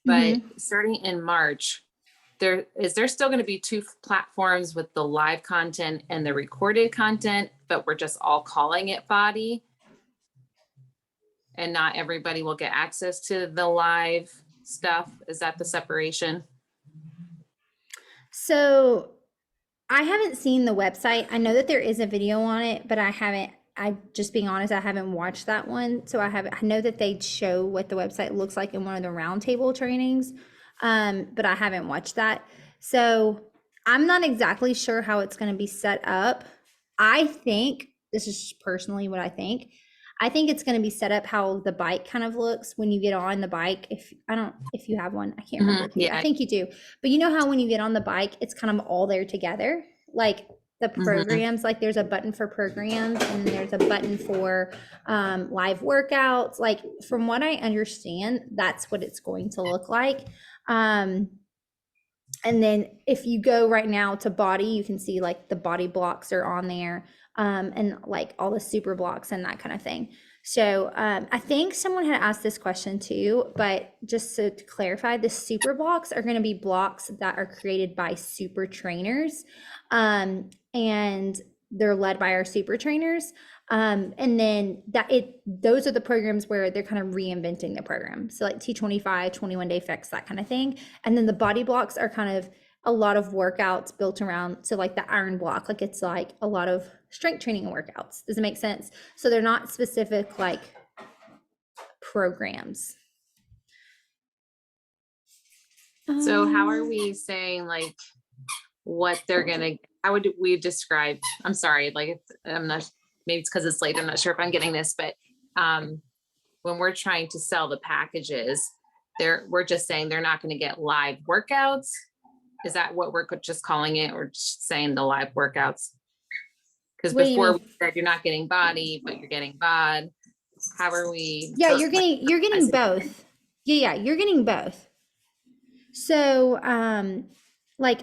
but starting in March, is there still going to be two platforms with the live content and the recorded content, but we're just all calling it body? And not everybody will get access to the live stuff? Is that the separation? So I haven't seen the website. I know that there is a video on it, but just being honest, I haven't watched that one. So I know that they show what the website looks like in one of the roundtable trainings, but I haven't watched that. So I'm not exactly sure how it's going to be set up. I think, this is just personally what I think it's going to be set up how the bike kind of looks when you get on the bike. If you have one, I can't remember. Yeah. I think you do. But you know how when you get on the bike, it's kind of all there together. Like the programs, like there's a button for programs and there's a button for live workouts. Like from what I understand, that's what it's going to look like. And then if you go right now to body, you can see like the body blocks are on there, and like all the super blocks and that kind of thing. So I think someone had asked this question too, but just so to clarify, the super blocks are going to be blocks that are created by super trainers, and they're led by our super trainers. And then those are the programs where they're kind of reinventing the program. So like T25, 21 Day Fix, that kind of thing. And then the body blocks are kind of a lot of workouts built around. So like the iron block, like it's like a lot of strength training workouts. Does it make sense? So they're not specific like programs. So how are we saying like what they're gonna, how would we describe, I'm sorry, like I'm not, maybe it's because it's late, I'm not sure if I'm getting this, but when we're trying to sell the packages, we're just saying they're not going to get live workouts. Is that what we're just calling it, or just saying the live workouts? Because before we said you're not getting body, but you're getting bod. How are we? Yeah, you're getting both. Yeah, you're getting both. So like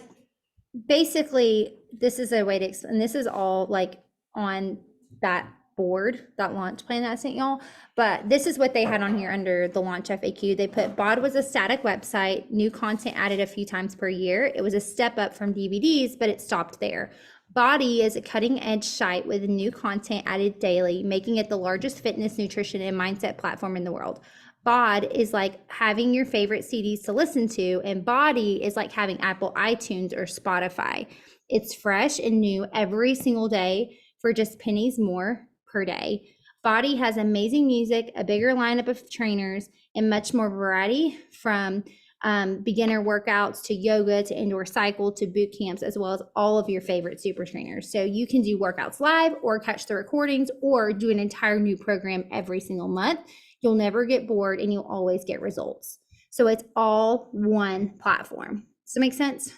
basically this is a way to explain, this is all like on that board, that launch plan that I sent y'all, but this is what they had on here under the launch FAQ. They put bod was a static website, new content added a few times per year. It was a step up from DVDs, but it stopped there. Body is a cutting edge site with new content added daily, making it the largest fitness, nutrition, and mindset platform in the world. Bod is like having your favorite CDs to listen to, and Body is like having Apple iTunes or Spotify. It's fresh and new every single day for just pennies more per day. Body has amazing music, a bigger lineup of trainers, and much more variety, from beginner workouts to yoga to indoor cycle to boot camps, as well as all of your favorite super trainers. So you can do workouts live or catch the recordings or do an entire new program every single month. You'll never get bored and you'll always get results. So it's all one platform. Does that make sense?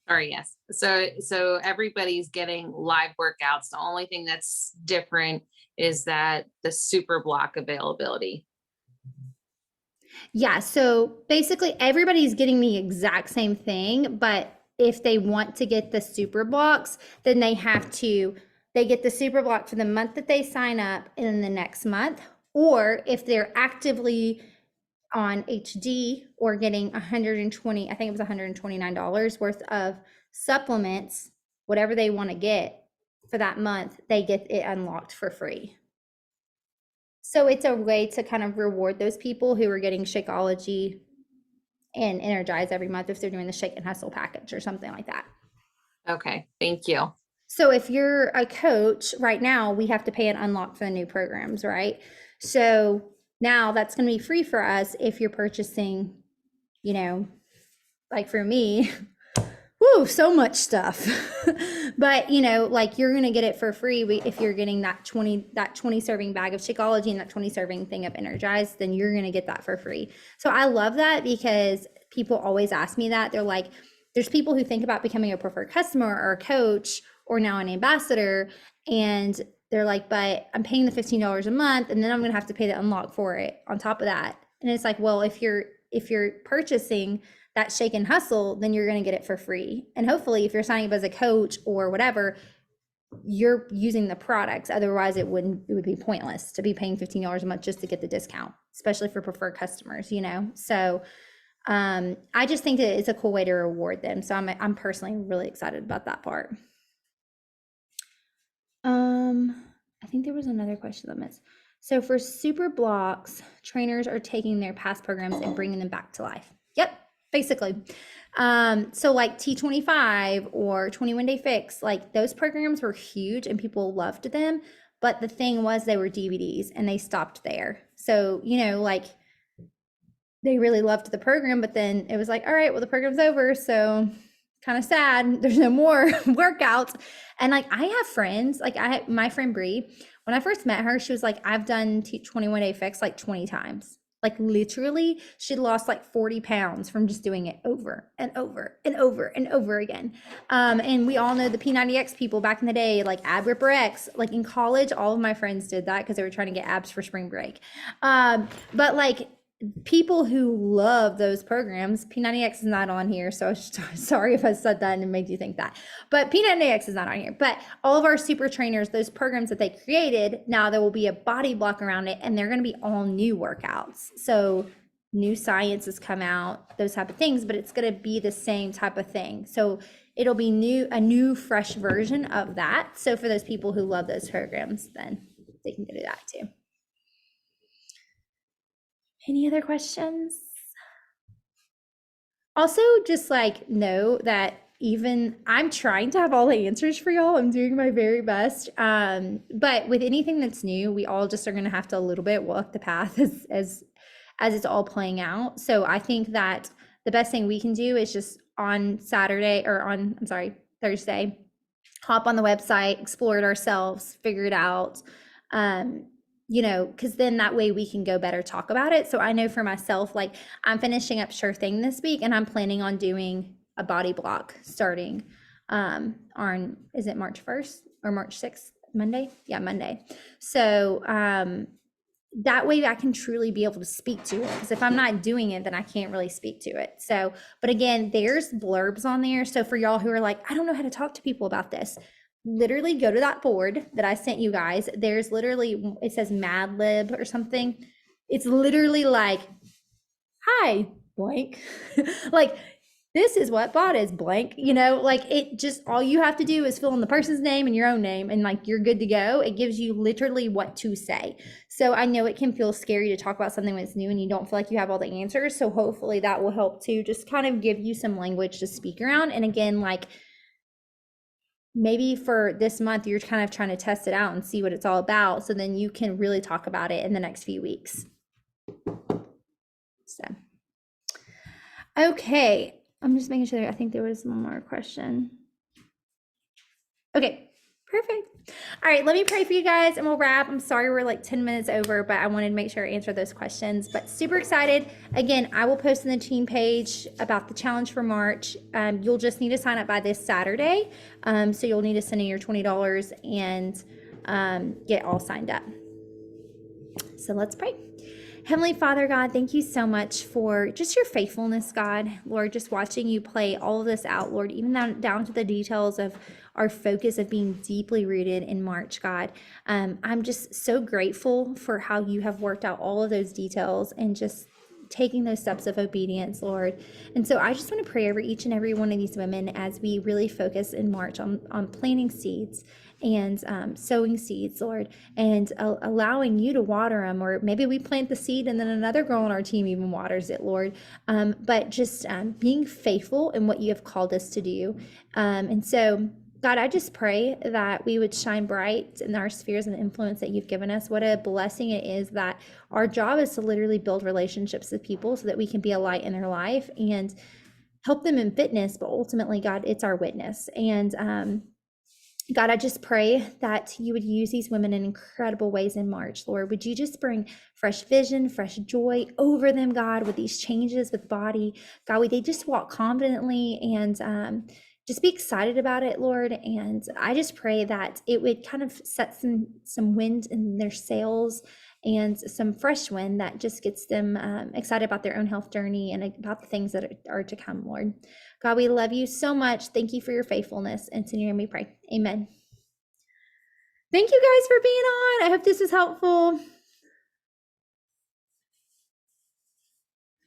Sorry, yes. So everybody's getting live workouts. The only thing that's different is that the super block availability. Yeah, so basically everybody's getting the exact same thing, but if they want to get the super blocks, then they get the super block for the month that they sign up and then the next month. Or if they're actively on HD or getting 120, I think it was $129 worth of supplements, whatever they want to get for that month, they get it unlocked for free. So it's a way to kind of reward those people who are getting Shakeology and Energize every month if they're doing the Shake and Hustle package or something like that. Okay, thank you. So if you're a coach right now, we have to pay an unlock for the new programs, right? So now that's going to be free for us if you're purchasing, you know, like for me, whoo, so much stuff. But you know, like you're gonna get it for free if you're getting that 20 serving bag of Shakeology and that 20 serving thing of Energize, then you're gonna get that for free. So I love that because people always ask me that. They're like, there's people who think about becoming a preferred customer or a coach or now an ambassador, and they're like, but I'm paying the $15 a month and then I'm gonna have to pay the unlock for it on top of that. And it's like, well, if you're purchasing that Shake and Hustle, then you're going to get it for free. And hopefully if you're signing up as a coach or whatever, you're using the products. Otherwise it would be pointless to be paying $15 a month just to get the discount, especially for preferred customers, you know? So I just think that it's a cool way to reward them. So I'm personally really excited about that part. I think there was another question that I missed. So for super blocks, trainers are taking their past programs and bringing them back to life. Yep, basically. So like T25 or 21 Day Fix, like those programs were huge and people loved them. But the thing was they were DVDs and they stopped there. So, you know, like they really loved the program, but then it was like, all right, well, the program's over. So kind of sad. There's no more workouts. And like, I have friends, like my friend Bree, when I first met her, she was like, I've done 21 Day Fix like 20 times. Like literally she lost like 40 pounds from just doing it over and over and over and over again. And we all know the P90X people back in the day, like Ab Ripper X, like in college, all of my friends did that because they were trying to get abs for spring break. But like people who love those programs, P90X is not on here, so sorry if I said that and it made you think that, but P90X is not on here. But all of our super trainers, those programs that they created, now there will be a body block around it and they're going to be all new workouts. So new science has come out, those type of things, but it's going to be the same type of thing. So it'll be a new fresh version of that. So for those people who love those programs, then they can do that too. Any other questions? Also, just like know that even I'm trying to have all the answers for y'all. I'm doing my very best. But with anything that's new, we all just are going to have to a little bit walk the path as it's all playing out. So I think that the best thing we can do is just on Thursday, hop on the website, explore it ourselves, figure it out. You know, because then that way we can go better talk about it. So I know for myself, like I'm finishing up Sure Thing this week and I'm planning on doing a body block starting on, is it March 1st or March 6th? Monday? Yeah, Monday. So that way I can truly be able to speak to it. Because if I'm not doing it, then I can't really speak to it. So, but again, there's blurbs on there. So for y'all who are like, I don't know how to talk to people about this, literally go to that board that I sent you guys. There's literally, it says Mad Lib or something. It's literally like, hi, blank. Like, this is what bot is, blank. You know, like it just, all you have to do is fill in the person's name and your own name and like you're good to go. It gives you literally what to say. So I know it can feel scary to talk about something that's new and you don't feel like you have all the answers. So hopefully that will help to just kind of give you some language to speak around. And again, like, maybe for this month, you're kind of trying to test it out and see what it's all about. So then you can really talk about it in the next few weeks. So, okay. I'm just making sure. I think there was one more question. Okay. Perfect. All right, let me pray for you guys and we'll wrap. I'm sorry we're like 10 minutes over, but I wanted to make sure I answer those questions. But super excited. Again, I will post in the team page about the challenge for March. You'll just need to sign up by this Saturday. So you'll need to send in your $20 and get all signed up. So let's pray. Heavenly Father, God, thank you so much for just your faithfulness, God. Lord, just watching you play all of this out, Lord, even down to the details of our focus of being deeply rooted in March, God. I'm just so grateful for how you have worked out all of those details and just taking those steps of obedience, Lord. And so I just want to pray over each and every one of these women as we really focus in March on planting seeds and sowing seeds, Lord, and allowing you to water them, or maybe we plant the seed and then another girl on our team even waters it, Lord, but just being faithful in what you have called us to do. And so God, I just pray that we would shine bright in our spheres of influence that you've given us. What a blessing it is that our job is to literally build relationships with people so that we can be a light in their life and help them in fitness, but ultimately, God, it's our witness. And God, I just pray that you would use these women in incredible ways in March, Lord. Would you just bring fresh vision, fresh joy over them, God, with these changes with body? God, would they just walk confidently and just be excited about it, Lord. And I just pray that it would kind of set some wind in their sails and some fresh wind that just gets them excited about their own health journey and about the things that are to come, Lord. God, we love you so much. Thank you for your faithfulness. And in your name we pray. Amen. Thank you guys for being on. I hope this is helpful.